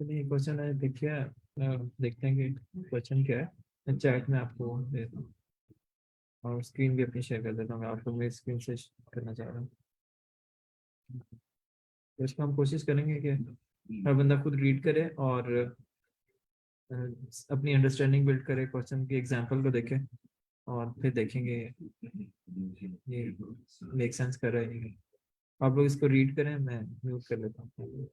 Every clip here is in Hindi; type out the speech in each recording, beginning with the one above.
चलिए क्वेश्चन है, देखिए देखते हैं कि क्वेश्चन क्या है। मैं चैट में आपको देता हूँ और स्क्रीन भी अपनी शेयर कर देता हूँ। आप लोग मेरी स्क्रीन से करना चाह रहा हूँ तो इसमें हम कोशिश करेंगे कि हर बंदा खुद रीड करे और अ, अपनी अंडरस्टैंडिंग बिल्ड करे, क्वेश्चन के एग्जाम्पल को देखे और फिर देखेंगे ये मेक सेंस कर रहा है नहीं। आप लोग इसको रीड करें, मैं म्यूट कर लेता हूँ।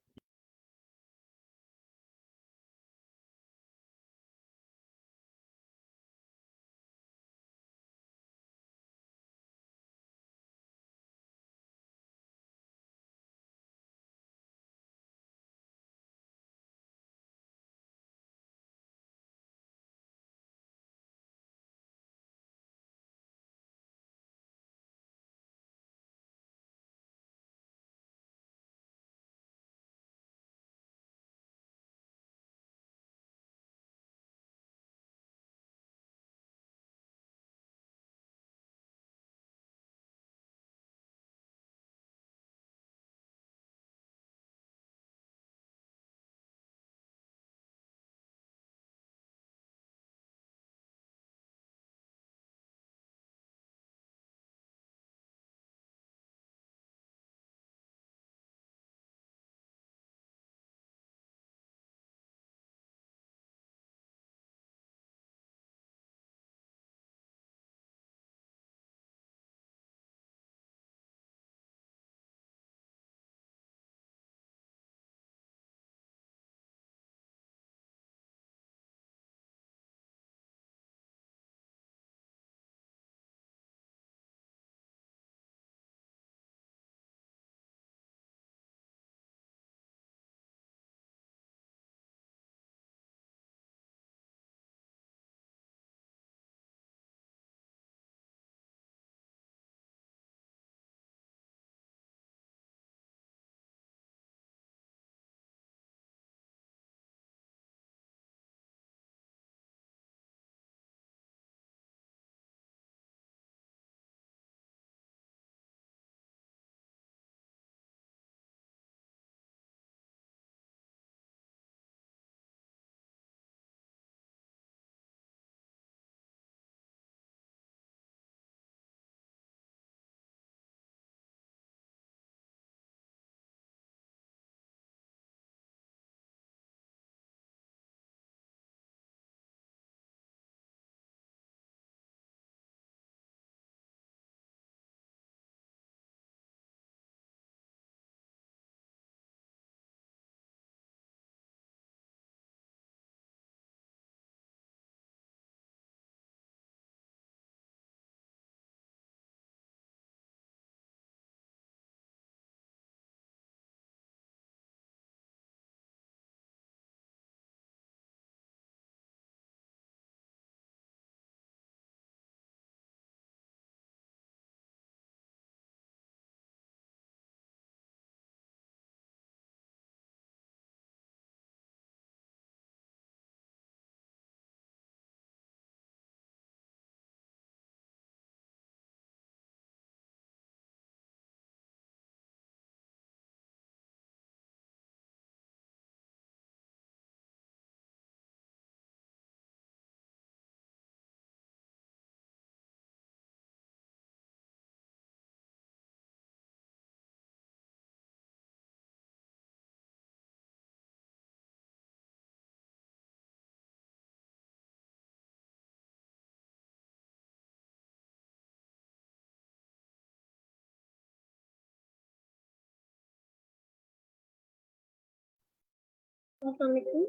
अस्सलाम वालेकुम।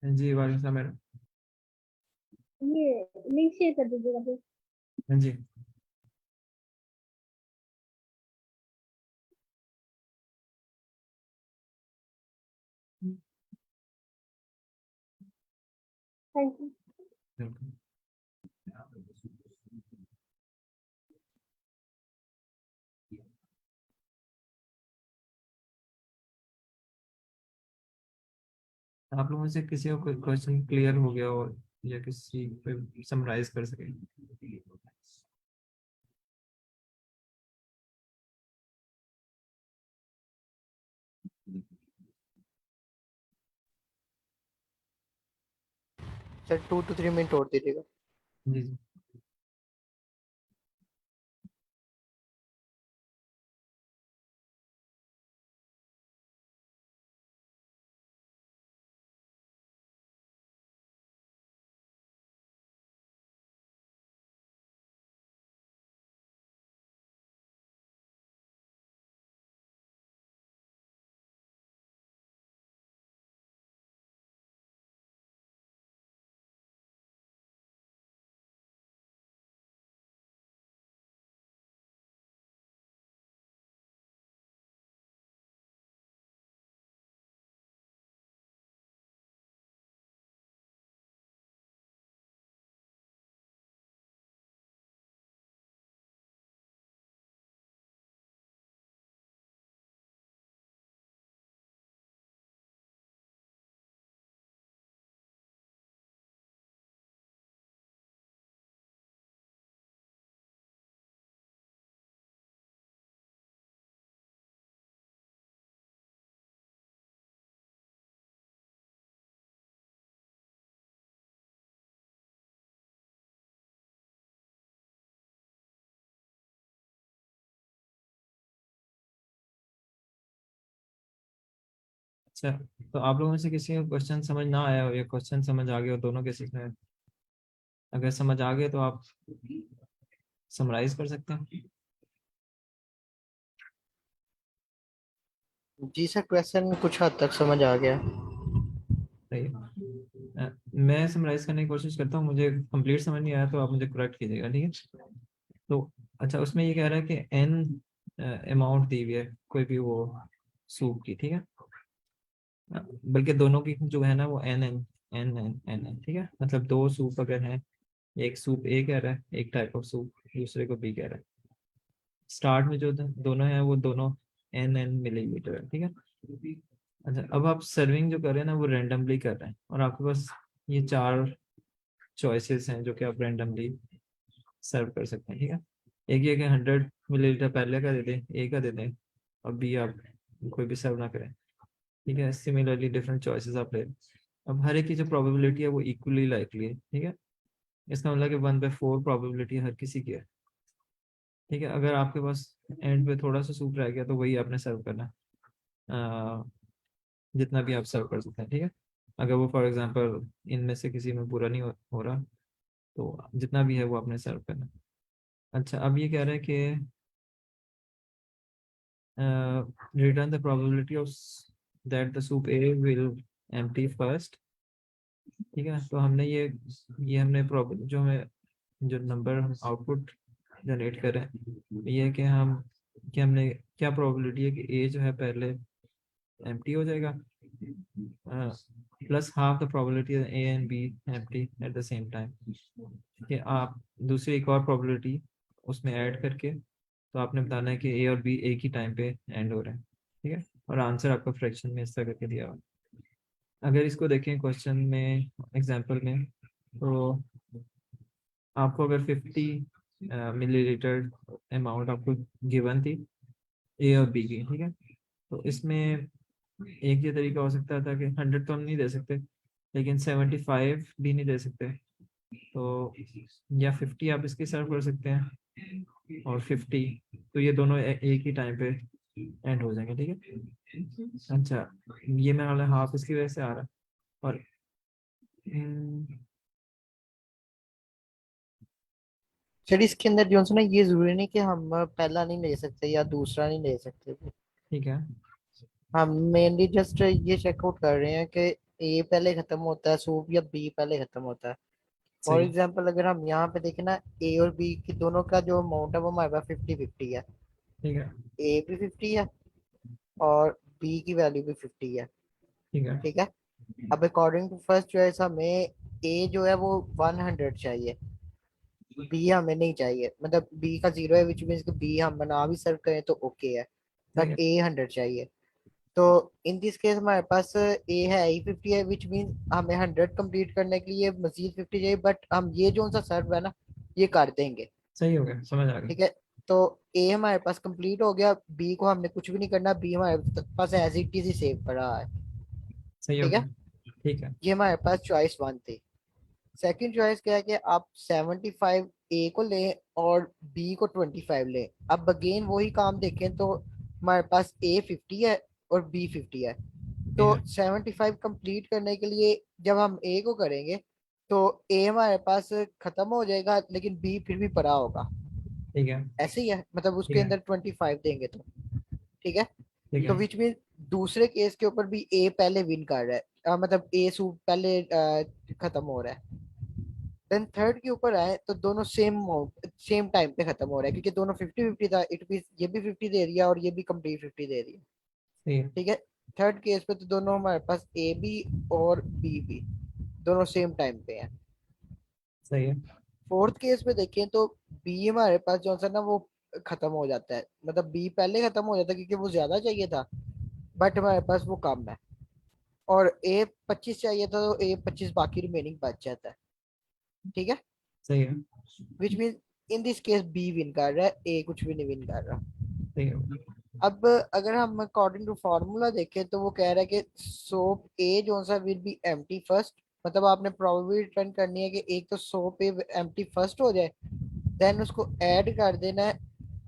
हाँ जी, वालेकुम सलाम मैडम। ये लिंक शेयर कर दीजिएगा फिर। हाँ जी। Thank you. बिल्कुल। आप लोगों में से किसी को कोई क्वेश्चन क्लियर हो गया हो या किसी पे समराइज कर सके। सर 2 to 3 मिनट और दीजिएगा। जी जी। अच्छा, तो आप लोगों में से किसी को क्वेश्चन समझ ना आया हो या क्वेश्चन समझ आ गया हो, दोनों केसेस में? अगर समझ आ गए तो आप समराइज कर सकते हैं। जी सर, क्वेश्चन कुछ हद तक समझ आ गया। सही है। मैं समराइज करने की कोशिश करता हूँ, मुझे कंप्लीट समझ नहीं आया तो आप मुझे करेक्ट कीजिएगा, ठीक है? तो अच्छा, उसमें ये कह रहा है कि एन अमाउंट दी हुई है कोई भी वो सूप की, ठीक है? बल्कि दोनों की जो है ना वो N N N N N N, ठीक है? मतलब दो सूप अगर हैं, एक सूप ए कह रहा है, एक टाइप ऑफ सूप दूसरे को बी कह रहा है। स्टार्ट में जो दोनों हैं वो दोनों एन एन मिलीलीटर है, ठीक है? अच्छा, अब आप सर्विंग जो कर रहे हैं ना वो रेंडमली कर रहे हैं, और आपके पास ये चार चॉइसेस हैं जो कि आप रेंडमली सर्व कर सकते हैं, ठीक है? एक ये कि 100 मिलीलीटर पहले का दे दें, ए का दे दें, और बी आप कोई भी सर्व ना करें, ठीक है? सिमिलरली डिफरेंट चॉइसेस आप ले। अब हर एक की जो प्रोबेबिलिटी है वो इक्वली लाइकली है, ठीक है? इसका मतलब कि 1/4 प्रोबेबिलिटी हर किसी की है, ठीक है? अगर आपके पास एंड पे थोड़ा सा सूप रह गया तो वही आपने सर्व करना है, जितना भी आप सर्व कर सकते हैं, ठीक है? अगर वो फॉर एग्जांपल इनमें से किसी में पूरा नहीं हो रहा तो जितना भी है वो आपने सर्व करना है। अच्छा, अब ये कह रहा है कि return the probability of that the soup A will empty first, ठीक है? तो हमने ये हमने प्रॉब्लम जो हमें जो नंबर हम आउटपुट जनरेट कर रहे हैं ये है कि हमने क्या प्रोबेबिलिटी है कि ए जो है पहले एम्प्टी हो जाएगा, plus half the probability A and B empty at the same time, कि आप दूसरी एक और प्रोबेबिलिटी उसमें ऐड करके तो आपने बताना है कि ए और बी एक ही टाइम पे एंड हो रहे हैं, ठीक है? और आंसर आपका फ्रैक्शन में इस तरह करके दिया हुआ है। अगर इसको देखें क्वेश्चन में, एग्जांपल में, तो आपको अगर 50 मिलीलीटर अमाउंट आपको गिवन थी ए और बी की, ठीक है? तो इसमें एक ये तरीका हो सकता था कि 100 तो हम नहीं दे सकते, लेकिन 75 भी नहीं दे सकते, तो या 50 आप इसकी सर्व कर सकते हैं, और 50, तो ये दोनों एक ही टाइम पे एंड हो जाएंगे, ठीक है? अच्छा, ये मेरा वाला हाफ इसकी वजह से आ रहा है, और सर इसके अंदर जो है ना, ये जरूरी नहीं कि हम पहला नहीं ले सकते या दूसरा नहीं ले सकते। ठीक है। हम मेनली जस्ट ये चेकआउट कर रहे हैं कि ए पहले खत्म होता है सूप या बी पहले खत्म होता है। फॉर सही। एग्जाम्पल अगर हम यहाँ पे देखें ना, ए और बी की दोनों का जो अमाउंट है वो हमारे पास 50-50 है। ठीक है। ए भी 50 है और बी की वैल्यू भी 50 है। ठीक है। ठीक है। अब अकॉर्डिंग टू फर्स्ट चॉइस हमें ए जो है वो 100 चाहिए, बी हमें नहीं चाहिए। मतलब बी का 0 है, विच मीन्स बी हम बना भी सर्व करें तो ओके है, ठीक बट है। ए 100 चाहिए। तो इन दिस केस हमारे पास ए है ई 50 है, विच मीन्स हमें 100 कंप्लीट करने के लिए मजीद 50 चाहिए, बट हम ये जो सा सर्व है ना ये कर देंगे। सही हो गया, समझ आ गई। ठीक है। तो ए हमारे पास कंप्लीट हो गया, बी को हमने कुछ भी नहीं करना, बी हमारे पास एज इट इज ही सेव पड़ा है। सही हो ठीक है। गया। ठीक है। ये हमारे पास चॉइस वन थी। सेकंड चॉइस क्या है कि आप 75 ए को लें और बी को 25 लें। अब अगेन वही काम देखें तो हमारे पास ए 50 है और बी 50 है। तो ठीक 75 कंप्लीट करने के लिए जब हम ए को करेंगे तो ए हमारे पास खत्म हो जाएगा लेकिन बी फिर भी पड़ा होगा। है। ऐसे ही है, मतलब ठीक उसके है। अंदर 25 देंगे तो। ठीक है। ठीक तो है। विच मीन दूसरे केस के ऊपर भी ए पहले विन कर रहा है, मतलब ए सूट पहले खत्म हो रहा है। देन थर्ड के ऊपर आए तो दोनों सेम टाइम पे खत्म हो रहा है क्योंकि दोनों 50-50 था। इट मीन ये भी 50 दे रही है और ये भी कंप्लीट 50 दे रही है। सही है। ठीक है। थर्ड केस पे तो दोनों हमारे पास ए बी और बी भी दोनों सेम टाइम पे हैं। सही है। फोर्थ केस में देखें तो बी हमारे पास जो सा ना वो खत्म हो जाता है, मतलब बी पहले खत्म हो जाता है क्योंकि वो ज्यादा चाहिए था, बट हमारे पास वो कम है। और ए 25 चाहिए था तो ए 25 बाकी रिमेनिंग बच जाता है। ठीक है। सही है। Which mean in this case be win कर रहा है, ए कुछ भी नहीं विन कर रहा। सही है। अब अगर हम अकॉर्डिंग टू फॉर्मूला देखें तो वो कह रहा है कि सोप ए जो सा विल बी एम्प्टी फर्स्ट। मतलब आपने प्रोबेबिलिटी रिटर्न करनी है कि एक तो सोप ए एम्प्टी फर्स्ट हो जाए, देन उसको ऐड कर देना है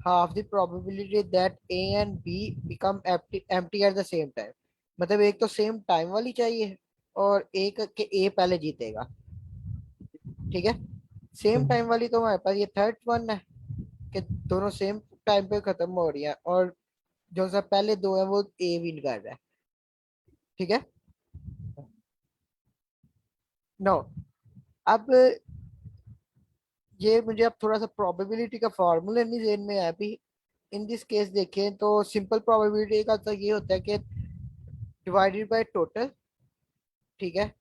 half the probability that A and be become empty at the same time. मतलब एक तो सेम टाइम वाली चाहिए और एक के ए पहले जीतेगा। ठीक है। सेम तो टाइम वाली तो हमारे पास ये थर्ड वन है कि दोनों सेम टाइम पे खत्म हो रही है और जो सा पहले दो है वो ए विन कर रहा है। ठीक है। नो, अब ये मुझे अब थोड़ा सा प्रोबेबिलिटी का फॉर्मूला नहीं जेन में है अभी। इन दिस केस देखें तो सिंपल प्रोबेबिलिटी का तो ये होता है कि डिवाइडेड बाय टोटल। ठीक है।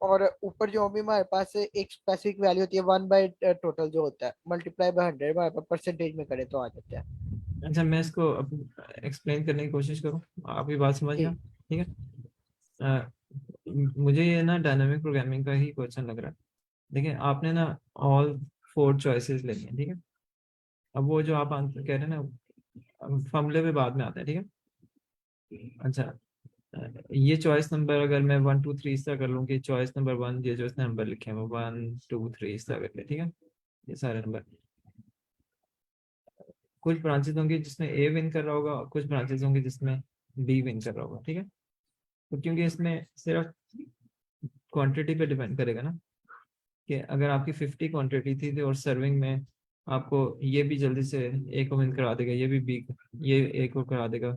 और ऊपर जो भी हमारे पास एक स्पेसिफिक वैल्यू होती है 1 बाय टोटल जो होता है मल्टीप्लाई बाय 100 हमारे पास परसेंटेज में करे तो आ जाता है। अच्छा, मैं इसको एक्सप्लेन करने की कोशिश करूँ, आपकी बात समझ गया। ठीक। ठीक है। अ, मुझे ये ना डायनामिक प्रोग्रामिंग का ही क्वेश्चन लग रहा है। देखिए, आपने ना ऑल फोर चॉइसेस लेनी है। ठीक है। अब वो जो आप आंसर कह रहे हैं ना, फॉर्मूले पे बाद में आता है। ठीक है। अच्छा, ये चॉइस नंबर अगर मैं 1 2 3 इस तरह कर लूँ कि चॉइस नंबर 1, ये जो इसने नंबर लिखे हैं वो 1 2 3 इस तरह करके। ठीक है। ये सारे नंबर, कुछ ब्रांचेस होंगी जिसमें ए विन कर रहा होगा और कुछ ब्रांचेस होंगी जिसमें बी विन कर रहा होगा। ठीक है। तो क्योंकि इसमें सिर्फ क्वांटिटी पे डिपेंड करेगा ना, कि अगर आपकी 50 क्वांटिटी थी और सर्विंग में आपको ये भी जल्दी से ए को विन करा देगा, ये भी बी, ये ए को करा देगा,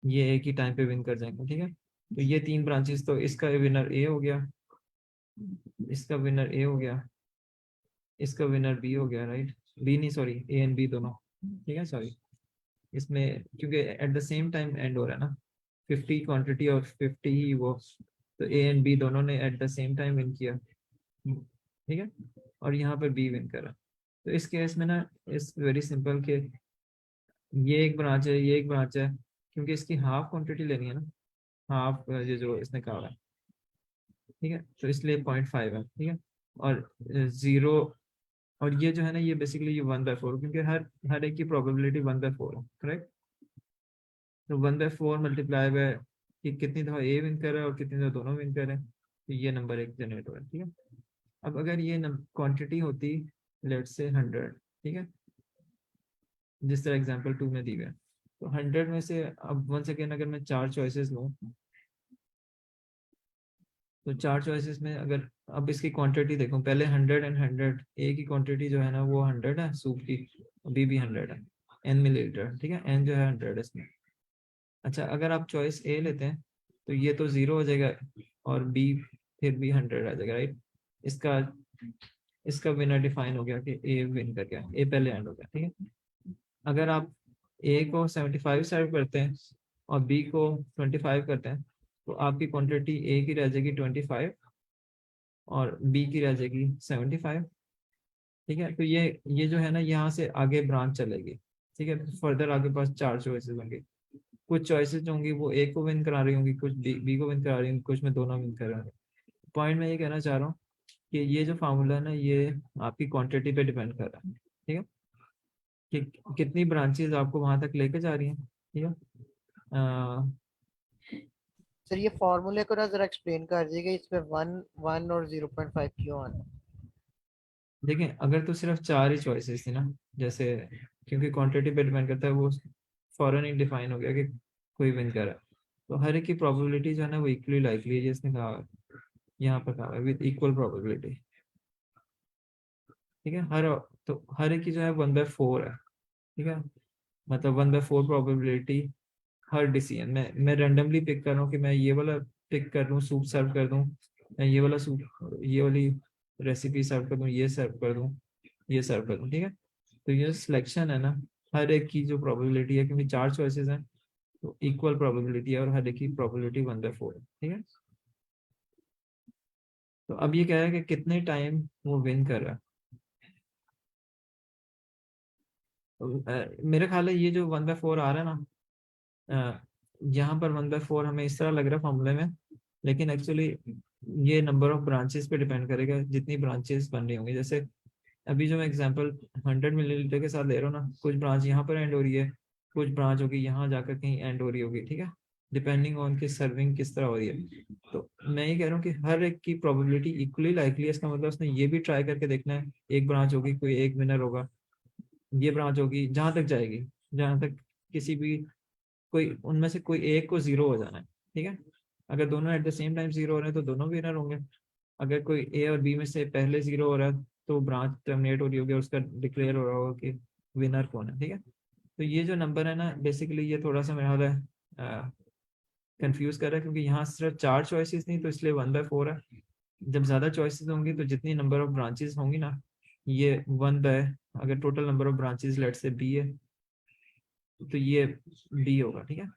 ये एक ही टाइम पे विन कर जाएंगे। ठीक है। तो ये तीन ब्रांचेस, तो इसका विनर ए हो गया, इसका विनर ए हो गया, इसका विनर बी हो गया, राइट। बी नहीं, सॉरी, ए एंड बी दोनों। ठीक है, सॉरी। इसमें क्योंकि at the same time and हो रहा है ना, 50 क्वांटिटी और 50 ही वो, तो ए एंड बी दोनों ने at the same time win किया। ठीक है। और यहाँ पर बी विन करा। तो इस केस में ना, इस वेरी सिंपल के ये एक ब्रांच है, ये एक ब्रांच है, क्योंकि इसकी हाफ क्वांटिटी लेनी है ना, हाफ ये जो इसने कहा है। ठीक है। तो इसलिए 0.5 है। ठीक है। और जीरो, और ये जो है ना, ये बेसिकली ये 1/4, क्योंकि हर हर एक की प्रोबेबिलिटी 1/4 है, करेक्ट। तो 1/4 मल्टीप्लाई बाय कि कितनी दफा ए विन कर रहा है और कितनी दफा दोनों विन कर रहे हैं, तो ये नंबर एक जनरेट हो रहा है। ठीक है। अब अगर ये क्वांटिटी होती, लेट से 100, ठीक है, जिस तरह एग्जांपल 2 में दी हुई है, तो 100 में से अब वन सेकेंड अगर मैं चार चॉइसेस लूँ, तो चार चॉइसेस में अगर अब इसकी क्वांटिटी देखो, पहले 100 एंड 100, ए की क्वांटिटी जो है ना वो 100 है सूप की, बी भी 100 है, n मिलीलीटर। ठीक है। n जो है 100 इसमें। अच्छा, अगर आप चॉइस ए लेते हैं तो ये तो जीरो हो जाएगा और बी फिर भी 100 आ जाएगा, राइट। इसका इसका विनर डिफाइन हो गया कि ए विन कर गया, ए पहले एंड हो गया। ठीक है। अगर आप ए को 75 सर्व करते हैं और बी को 25 करते हैं, तो आपकी क्वांटिटी ए की रह जाएगी 25 और बी की रह जाएगी 75। ठीक है। तो ये जो है ना, यहाँ से आगे ब्रांच चलेगी। ठीक है। फर्दर आगे पास चार चॉइसेस होंगे, कुछ चॉइसेस होंगी वो ए को विन करा रही होंगी, कुछ बी को विन करा रही होंगी, कुछ में दोनों विन कर रहे होंगे। पॉइंट मैं ये कहना चाह रहा हूँ कि ये जो फार्मूला है ना, ये आपकी क्वांटिटी पे डिपेंड कर रहा है। ठीक है। कि कितनी ब्रांचेस आपको वहां तक लेके जा रही हैं। ठीक है। सर ये फॉर्मूले को ना जरा एक्सप्लेन कर दीजिएगा, इसमें 1 1 और 0.5 क्यों आना? देखें, अगर तो सिर्फ 4 ही चॉइसेस थी ना, जैसे क्योंकि क्वांटिटी पे डिपेंड करता है, वो फॉरन ही डिफाइन हो गया कि कोई विन कर रहा है, तो हर एक की प्रोबेबिलिटी जो है ना वो इक्वली लाइकली है, जिसने कहा है, यहाँ पर कहा है विद इक्वल प्रोबेबिलिटी। ठीक है, तो हर एक की जो है 1/4 है। ठीक है, मतलब 1/4 प्रोबेबिलिटी हर डिसीजन में मैं रेंडमली पिक कर रहा हूँ कि मैं ये वाला पिक कर दूँ, सूप सर्व कर दूँ, मैं ये वाला सूप, ये वाली रेसिपी सर्व कर दूँ, ये सर्व कर दूँ, ये सर्व कर दूँ। ठीक है, तो ये सिलेक्शन है ना, हर एक की जो प्रोबेबिलिटी है, क्योंकि 4 चॉइसेस हैं तो इक्वल प्रोबेबिलिटी है, और हर एक की प्रोबेबिलिटी 1/4 है। ठीक है, तो अब ये कह रहा है कि कितने टाइम वो विन कर रहा है। तो, मेरे ख्याल है ये जो 1/4 आ रहा है ना, यहाँ पर 1/4 हमें इस तरह लग रहा है फॉर्मूले में, लेकिन एक्चुअली ये नंबर ऑफ ब्रांचेस पे डिपेंड करेगा, जितनी ब्रांचेस बन रही होंगी। जैसे अभी जो मैं एग्जांपल 100 मिलीलीटर के साथ ले रहा हूँ ना, कुछ ब्रांच यहाँ पर एंड हो रही है, कुछ ब्रांच होगी यहाँ जाकर कहीं एंड हो रही होगी। ठीक है, डिपेंडिंग ऑन कि सर्विंग किस तरह हो रही है। तो मैं ये कह रहा हूँ कि हर एक की प्रोबेबिलिटी इक्वली लाइकली है, इसका मतलब उसने ये भी ट्राई करके देखना है, एक ब्रांच होगी, कोई एक विनर होगा, ये ब्रांच होगी जहां तक जाएगी, जहां तक किसी भी कोई उनमें से कोई एक को 0 हो जाना है। ठीक है, अगर दोनों एट द सेम टाइम 0 हो रहे हैं तो दोनों विनर होंगे। अगर कोई ए और बी में से पहले 0 हो रहा है तो ब्रांच टर्मिनेट हो रही होगी, उसका डिक्लेयर हो रहा होगा कि विनर कौन है। ठीक है, तो ये जो नंबर है ना, बेसिकली ये थोड़ा सा मेरा हाल है कंफ्यूज कर रहा है, क्योंकि यहाँ सिर्फ 4 चॉइसेस नहीं, तो इसलिए 1/4 है। जब ज्यादा चॉइसेस होंगी तो जितनी नंबर ऑफ ब्रांचेस होंगी ना, ये अगर total number of branches let say B है तो ये बी होगा। ठीक है,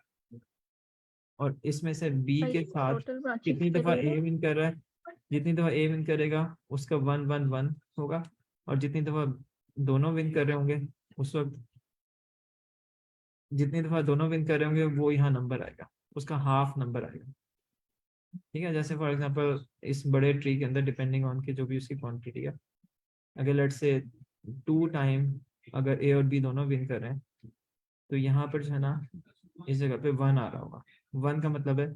और इसमें से बी के साथ टोटल ब्रांचेस कितनी के दफा लिए ए विन कर रहा है, जितनी दफा ए विन करेगा उसका 1 1 1 होगा, और जितनी दफा दोनों विन कर रहे होंगे उस वक्त, जितनी दफा दोनों विन कर रहे होंगे वो यहाँ नंबर आएगा, उसका हाफ नंबर आएगा। ठीक है, जैसे फॉर एग्जांपल इस बड़े ट्री के अंदर डिपेंडिंग ऑन की जो भी उसकी क्वांटिटी है, अगर लेट से 2 टाइम अगर ए और बी दोनों विन कर रहे हैं, तो यहाँ पर जो है ना इस जगह पे 1 आ रहा होगा। 1 का मतलब है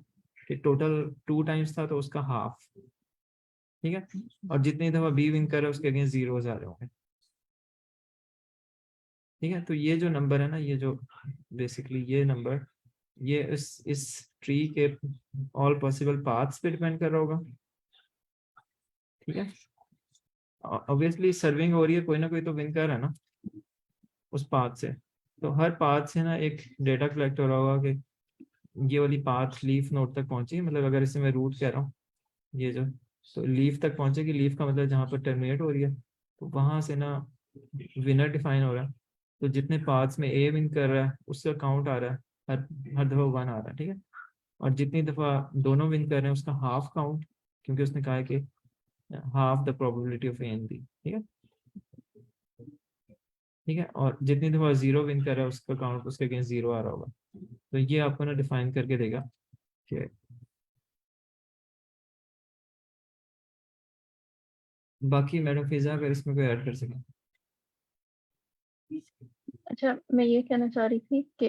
कि टोटल 2 टाइम्स था तो उसका हाफ। ठीक है, और जितनी दफा बी विन कर रहा है उसके अगेंस्ट 0 आ रहे होंगे। ठीक है, तो ये जो नंबर है ना, ये जो बेसिकली ये नंबर, ये इस ट्री के ऑल पॉसिबल पाथ्स पे डिपेंड कर रहा होगा। ठीक है, ऑब्वियसली सर्विंग हो रही है, कोई ना कोई तो विन कर रहा है ना उस पाथ से, तो हर पाथ से ना एक डेटा कलेक्ट हो रहा होगा कि ये वाली पाथ लीफ नोड तक पहुंची, मतलब अगर इसे मैं रूट कह रहा हूँ, ये जो, तो लीफ तक पहुंचेगी, लीफ का मतलब जहाँ पर टर्मिनेट हो रही है, तो वहां से ना विनर डिफाइन हो रहा है। तो जितने पाथ्स में ए विन कर रहा है उसका काउंट आ रहा है, हर हर दफा 1 आ रहा है। ठीक है, और जितनी दफा दोनों विन कर रहे हैं उसका हाफ काउंट, क्योंकि उसने कहा है कि half the probability of A and B. ठीक है, ठीक है, और जितनी दफा 0 विन कर रहा है उसका काउंट उसके अगेंस्ट 0 आ रहा होगा। तो ये आपको ना डिफाइन करके देगा कि बाकी मैडम फिजा अगर इसमें कोई ऐड कर सके। अच्छा, मैं ये कहना चाह रही थी कि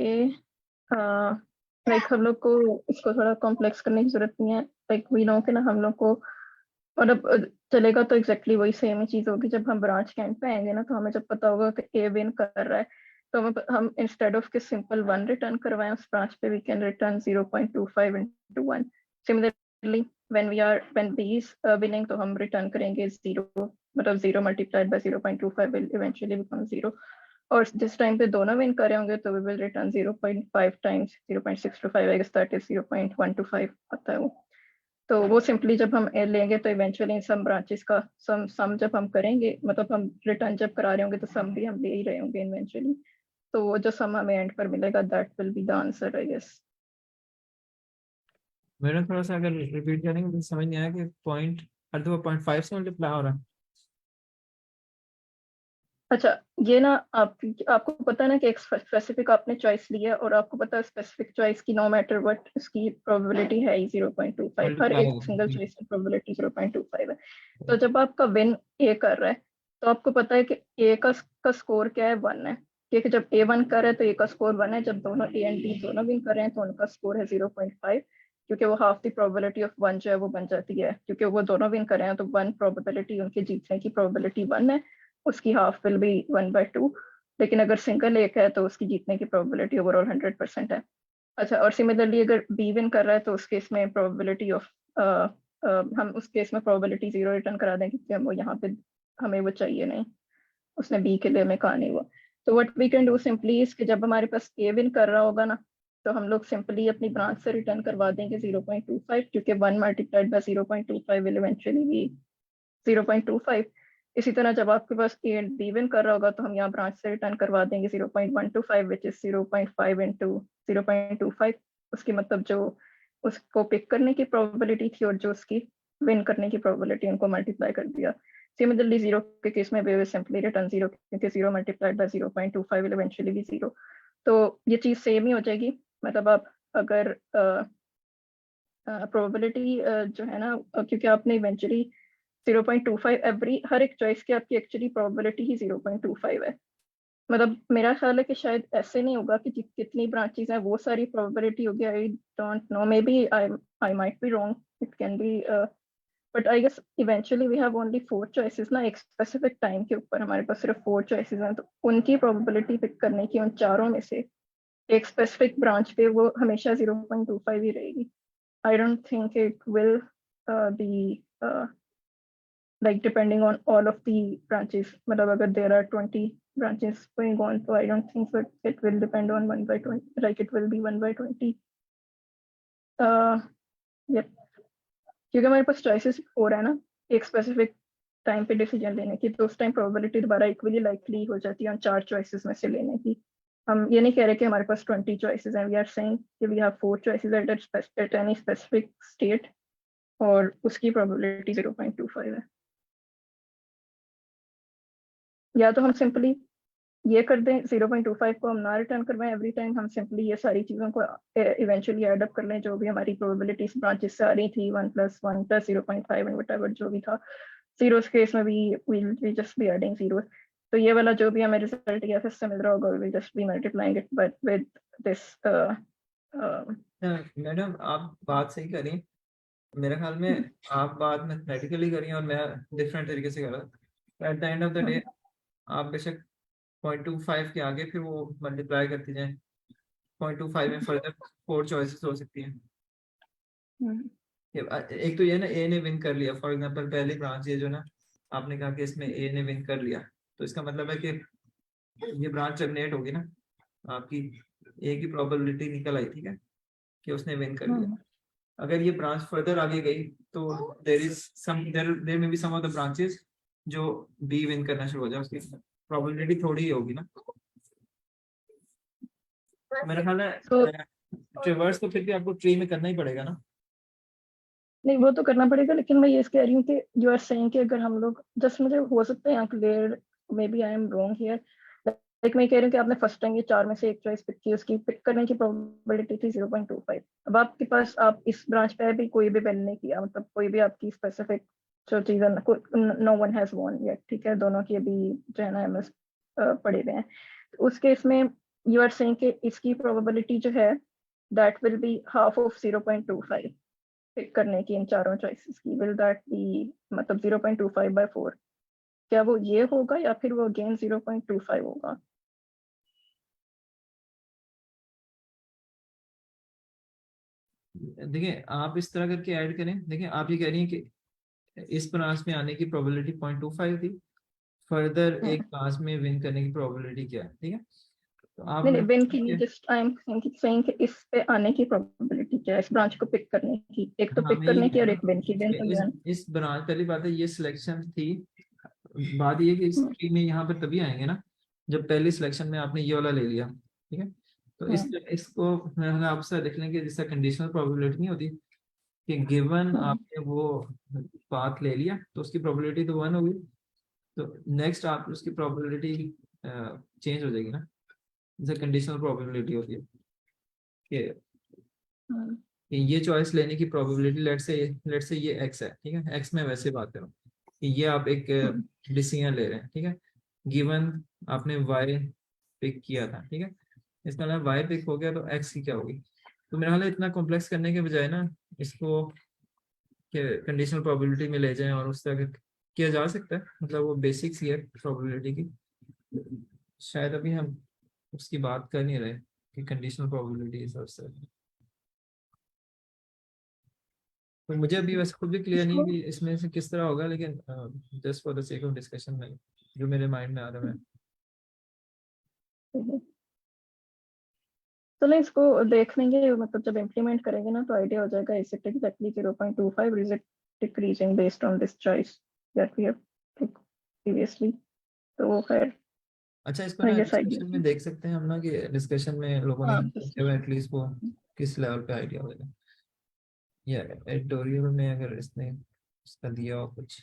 लाइक हम लोग को इसको थोड़ा कॉम्प्लेक्स करने की जरूरत नहीं है। लाइक वी नो कि ना हम लोग को मतलब चलेगा तो एग्जैक्टली वही सेम ही चीज होगी। जब हम ब्रांच के एंड पे आएंगे ना, तो हमें जब पता होगा कि ए विन कर रहा है, तो हम इंस्टेड ऑफ के सिंपल 1 रिटर्न करवाएं उस ब्रांच पे, we can return 0.25 into 1। Similarly when b is winning, तो हम रिटर्न करेंगे 0, मतलब 0 multiplied by 0.25 will eventually become 0। और जिस टाइम पे दोनों विन कर रहे होंगे तो we will return 0.5 times 0.625, I guess that is 0.125 आता है वो। तो वो सिंपली जब हम ए लेंगे तो इवेंचुअली सम ब्रांचेस का सम जब हम करेंगे, मतलब हम रिटर्न जब करा रहे होंगे तो सम भी हम ले ही रहे होंगे इवेंचुअली। तो वो जो सम हमें एंड पर मिलेगा that will be the answer, I guess. मेरा थोड़ा सा अगर रिपीट करेंगे तो समझ नहीं आया कि पॉइंट हर दफा 0.5 से मल्टीप्लाई हो रहा है। अच्छा, ये ना आपको पता है ना कि एक स्पेसिफिक आपने चॉइस ली है, और आपको पता है स्पेसिफिक चॉइस की नो मैटर व्हाट इसकी प्रोबेबिलिटी है ही 0.25, हर मल्टीप्लाई एक होगा, सिंगल ठीक चॉइस की प्रोबेबिलिटी 0.25 है। तो जब आपका विन ए कर रहा है, तो आपको पता है कि ए का स्कोर क्या है, 1 है। ठीक है, जब ए 1 कर रहा है तो ए का स्कोर 1 है, जब दोनों ए एंड बी दोनों विन कर रहे हैं तो उनका स्कोर है 0.5। क्योंकि वो हाफ द प्रोबेबिलिटी ऑफ 1 जो है वो बन जाती है, क्योंकि वो दोनों विन कर रहे हैं तो 1 प्रोबेबिलिटी उनके जीतने की प्रोबेबिलिटी 1 है, उसकी हाफ विल बी 1/2। लेकिन अगर सिंगल एक है तो उसकी जीतने की प्रोबेबिलिटी ओवरऑल 100% है। अच्छा, और सिमिलरली अगर बी विन कर रहा है तो उस केस में प्रोबेबिलिटी ऑफ हम उस केस में प्रोबेबिलिटी 0 रिटर्न करा दें, क्योंकि हम वो यहाँ पे हमें वो चाहिए नहीं, उसने बी के लिए हमें कहा नहीं हुआ। तो what we can do simply is कि जब हमारे पास ए विन कर रहा होगा ना, तो हम लोग सिंपली अपनी ब्रांच से रिटर्न करवा देंगे 0.25, क्योंकि 1 multiplied by 0.25 will eventually B 0.25। इसी तरह जब आपके पास ए एंड बी विन कर रहा होगा तो हम यहाँ ब्रांच से रिटर्न करवा देंगे 0.125 विच इज 0.5 इंटू 0.25। उसकी मतलब जो उसको पिक करने की प्रोबेबिलिटी थी और जो उसकी विन करने की प्रोबेबिलिटी, उनको मल्टीप्लाई कर दिया। सिमिलरली 0 के केस में वे विल सिंपली रिटर्न 0, क्योंकि 0 multiplied by 0.25 will eventually B 0। तो ये चीज़ सेम ही हो जाएगी। मतलब आप अगर प्रोबेबिलिटी जो है ना, क्योंकि आपने इवेंचुअली 0.25 एवरी हर एक चॉइस की आपकी एक्चुअली प्रोबेबिलिटी ही 0.25 है। मतलब मेरा ख्याल है कि शायद ऐसे नहीं होगा कि कितनी ब्रांचेस हैं वो सारी प्रोबेबिलिटी होगी। I don't know, maybe I might be wrong, it can be, but I guess eventually we have only 4 choices ना। एक स्पेसिफिक टाइम के ऊपर हमारे पास सिर्फ 4 चॉइसेस हैं, तो उनकी प्रोबेबिलिटी पिक करने की उन चारों में से एक स्पेसिफिक ब्रांच पे वो हमेशा 0.25 ही रहेगी। I don't think it will be like depending on all of the branches. मतलब अगर there are 20 branches going on, so I don't think so it will depend on 1/20, like it will be 1/20. Yep. क्योंकि हमारे पास choices 4 है ना एक specific टाइम पे डिसीजन लेने की, तो उस टाइम प्रोबेबिलिटी दोबारा इक्वली लाइकली हो जाती है उन 4 चॉइसेस में से लेने की। हम ये नहीं कह रहे कि हमारे पास 20 चॉइसेस हैं, वी आर सेइंग कि we have 4 choices at any specific state और उसकी प्रोबेबिलिटी 0.25 है। या तो हम सिंपली ये कर दें 0.25 को हम ना रिटर्न करवाएं एवरी टाइम, हम सिंपली ये सारी चीज़ों को इवेंचुअली ऐड अप कर लें जो भी हमारी प्रोबेबिलिटीज ब्रांचेस से आ रही थी, 1 + 1 + 0.5 एंड व्हाटएवर जो भी था। जीरोस केस में भी we just be adding zero. तो ये वाला जो भी हमें रिजल्ट या फिर से मिल रहा होगा we just be multiplying it but with this. Madam आप बात सही करें, मेरे ख्याल में आप बात मैथमेटिकली करिए और मैं डिफरेंट तरीके से कर रहा हूँ। At the end of the day आप बेशक 0.25 के आगे फिर वो मल्टीप्लाई करती जाए, 0.25 में फर्दर 4 चॉइसेस हो सकती हैं। एक तो ये ना ए ने विन कर लिया, फॉर एग्जांपल पहली ब्रांच ये जो ना आपने कहा कि इसमें ए ने विन कर लिया, तो इसका मतलब है कि ये ब्रांच टर्मिनेट होगी ना, आपकी ए की प्रोबेबिलिटी निकल आई, ठीक है, कि उसने विन कर लिया। अगर ये ब्रांच फर्दर आगे गई तो there maybe some of the branches जो बी विन करना शुरू हो जाए, उसकी प्रोबेबिलिटी थोड़ी ही होगी ना। मेरा ख्याल है ट्रिवर्स तो फिर भी आपको ट्री में करना ही पड़ेगा ना। नहीं वो तो करना पड़ेगा, लेकिन मैं ये कह रही हूँ कि यू आर सेइंग कि अगर हम लोग जस्ट, मुझे हो सकता है यहाँ clear, maybe I am wrong here, like मैं कह रही हूँ कि आपने फर्स्ट टाइम ये 4 में से एक चॉइस पिक की, उसकी पिक करने की प्रोबेबिलिटी थी 0.25। अब आपके पास आप इस ब्रांच पे भी कोई भी विन नहीं किया, मतलब कोई भी आपकी स्पेसिफिक जो चीज़ no one has won yet, ठीक है, दोनों की अभी जो है ना एमएस पड़े हुए हैं। तो उस केस में यू आर सेइंग कि इसकी प्रोबेबिलिटी जो है that will be half of 0.25 pick करने की इन चारों चॉइसेस की। विल दैट बी मतलब 0.25/4? क्या वो ये होगा या फिर वो अगेन 0.25 होगा? देखिए आप इस तरह करके ऐड करें। देखिए आप ये कह रही हैं कि इस ब्रांच में आने की प्रोबेबिलिटी 0.25 थी, फर्दर एक ब्रांच में विन करने की प्रोबेबिलिटी क्या है, ठीक है। तो आप नहीं विन की नहीं, जस्ट आई एम सेइंग कि इस पे आने की प्रोबेबिलिटी क्या है, इस ब्रांच को पिक करने की, एक तो हाँ पिक मैं ये करने कह की और रहा एक हूँ विन की। विन तो इस ब्रांच, पहली बात है ये सिलेक्शन थी, बात ये कि इस ट्री में यहाँ पर तभी आएंगे ना जब पहली सिलेक्शन में आपने ये वाला ले लिया, ठीक है। तो इसको मैंने आपसे लिख लेंगे जिसका कंडीशनल प्रोबेबिलिटी नहीं होती कि गिवन आपने वो पाथ ले लिया तो उसकी प्रोबेबिलिटी तो 1 होगी, तो नेक्स्ट आप उसकी प्रोबेबिलिटी चेंज हो जाएगी ना, जैसे कंडीशनल प्रोबेबिलिटी होती है कि ये चॉइस लेने की प्रोबेबिलिटी लेट से ये एक्स है, ठीक है, एक्स में वैसे बात करूँ कि ये आप एक डिसीजन ले रहे हैं, ठीक है, गिवन आपने वाई पिक किया था, ठीक है, इसका मतलब वाई पिक हो गया तो एक्स की क्या होगी, तो मेरा हाल है इतना कॉम्प्लेक्स करने के बजाय ना इसको कंडीशनल प्रोबेबिलिटी में ले जाएं और उस तरह किया जा सकता है, मतलब वो बेसिक्स ही है प्रोबेबिलिटी की। शायद अभी हम उसकी बात कर नहीं रहे कि कंडीशनल प्रोबेबिलिटी इस तरह से। तो मुझे अभी वैसे खुद भी क्लियर नहीं इसको कि इसमें से किस तरह होगा, लेकिन just for the sake of discussion में जो मेरे माइंड में आ रहा है। चलो इसको देख लेंगे, मतलब जब इम्प्लीमेंट करेंगे ना तो आइडिया हो जाएगा। Is it exactly 0.25, is it decreasing based on this choice that we have previously. तो वो खैर अच्छा, इसको आई ना गेस डिस्कशन में आइडिया। देख सकते हैं हम ना कि डिस्कशन में लोगों ने हाँ एटलीस्ट वो किस लेवल पे आइडिया होगा, या एडिटोरियल में अगर इसने इसका दिया हो कुछ।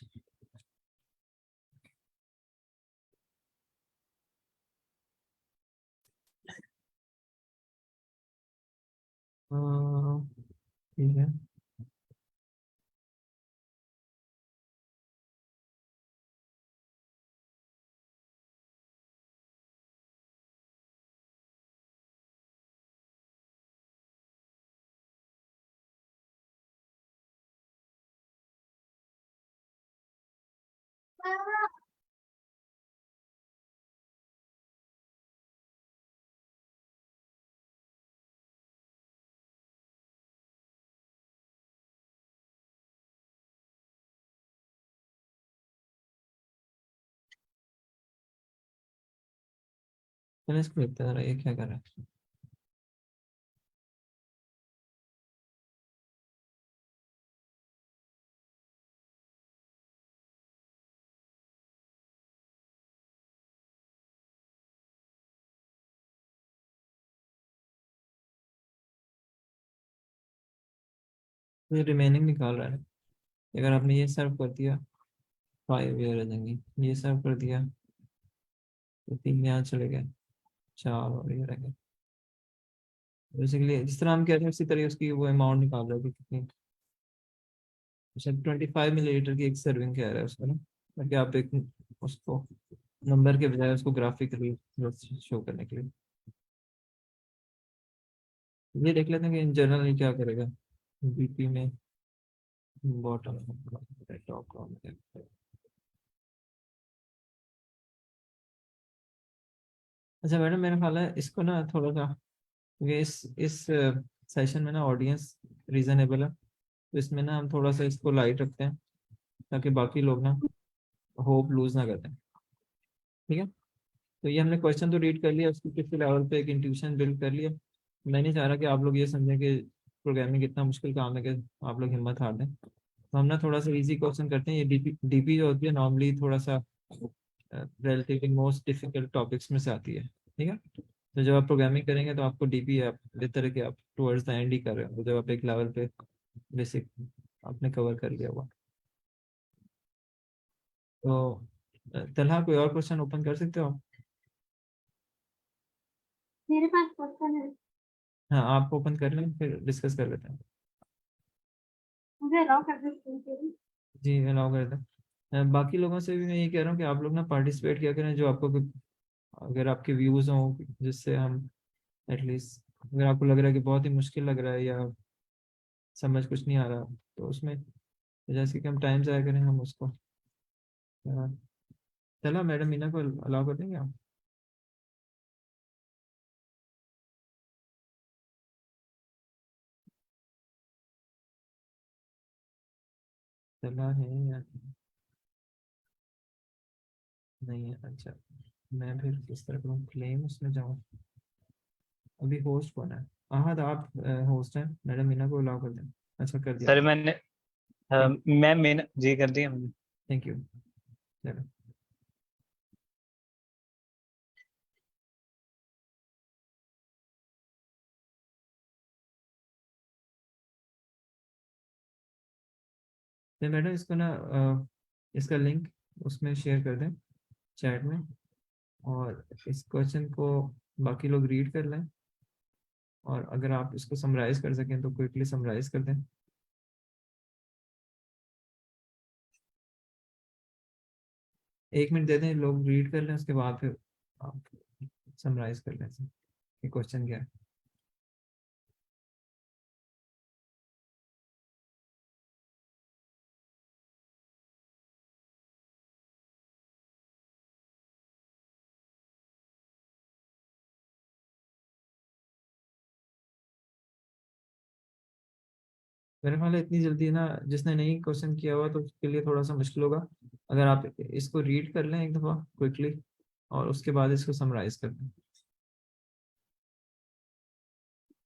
ठीक है। चलो इसको देखते हैं जरा ये क्या कर रहा है। ये रिमेनिंग निकाल रहा है। अगर आपने ये सर्व कर दिया 5 ये रह जाएंगी, ये सर्व कर दिया तो 3 यहाँ चले गए, 4 और ये रह गए। बेसिकली जिस तरह हम कह रहे हैं उसी तरह उसकी वो अमाउंट निकाल रहा है कि कितनी। शायद 25 मिलीलीटर की एक सर्विंग कह रहा है उसका ना, ताकि आप एक उसको नंबर के बजाय उसको ग्राफिकली शो करने के लिए ये देख लेते हैं कि इन जनरल ये क्या करेगा बीपी में। Bottom top. अच्छा मैडम, मेरा ख्याल है इसको ना थोड़ा सा, क्योंकि इस सेशन में ना ऑडियंस रीजनेबल है, तो इसमें ना हम थोड़ा सा इसको लाइट रखते हैं ताकि बाकी लोग ना होप लूज ना करते हैं। ठीक है, तो ये हमने क्वेश्चन तो रीड कर लिया, उसकी किसी लेवल पे एक इंट्यूशन बिल्ड कर लिया। मैं नहीं चाह रहा कि आप लोग ये समझें कि प्रोग्रामिंग इतना मुश्किल काम है कि आप लोग हिम्मत हार दें। तो हम ना थोड़ा सा इजी क्वेश्चन करते हैं। ये डीपी जो होती है नॉर्मली थोड़ा सा रिलेटिवली मोस्ट डिफिकल्ट टॉपिक्स में से आती है। ठीक है, तो जब आप प्रोग्रामिंग करेंगे तो आपको डीपी आप इस तरह के आप टुवर्ड्स द एंड ही कर रहे हो, जब आप एक लेवल पे बेसिक आपने कवर कर लिया हुआ। तो तलहा कोई और क्वेश्चन ओपन कर सकते हो आप? मेरे पास क्वेश्चन है। हाँ आप ओपन कर लें फिर डिस्कस कर लेते हैं। मुझे अलाउ कर दो। जी अलाउ कर दें। बाकी लोगों से भी मैं ये कह रहा हूँ कि आप लोग ना पार्टिसिपेट किया करें, जो आपको अगर आपके व्यूज़ हों जिससे हम एटलीस्ट, अगर आपको लग रहा है कि बहुत ही मुश्किल लग रहा है या समझ कुछ नहीं आ रहा, तो उसमें जैसे कि हम टाइम ज़ाया करें हम उसको चला मैडम मीना को अलाउ कर देंगे आप? चला है या नहीं है? अच्छा, मैं फिर किस तरह करूँ, क्लेम उसमें जाऊँ? अभी होस्ट कौन है? हाँ तो आप होस्ट हैं, मैडम मीना को अलाउ कर दें। अच्छा कर दिया सर आपने। मैंने थैंक मैम जी कर दी हमने। Thank you. चलो तो मैडम इसको ना इसका लिंक उसमें शेयर कर दें चैट में, और इस क्वेश्चन को बाकी लोग रीड कर लें, और अगर आप इसको समराइज कर सकें तो क्विकली समराइज कर दें। 1 मिनट दे दें, लोग रीड कर लें, उसके बाद फिर आप समराइज कर लें कि क्वेश्चन क्या है। मेरे ख्याल है इतनी जल्दी ना, जिसने नहीं क्वेश्चन किया हुआ तो उसके लिए थोड़ा सा मुश्किल होगा। अगर आप इसको रीड कर लें एक दफ़ा क्विकली और उसके बाद इसको समराइज कर लें।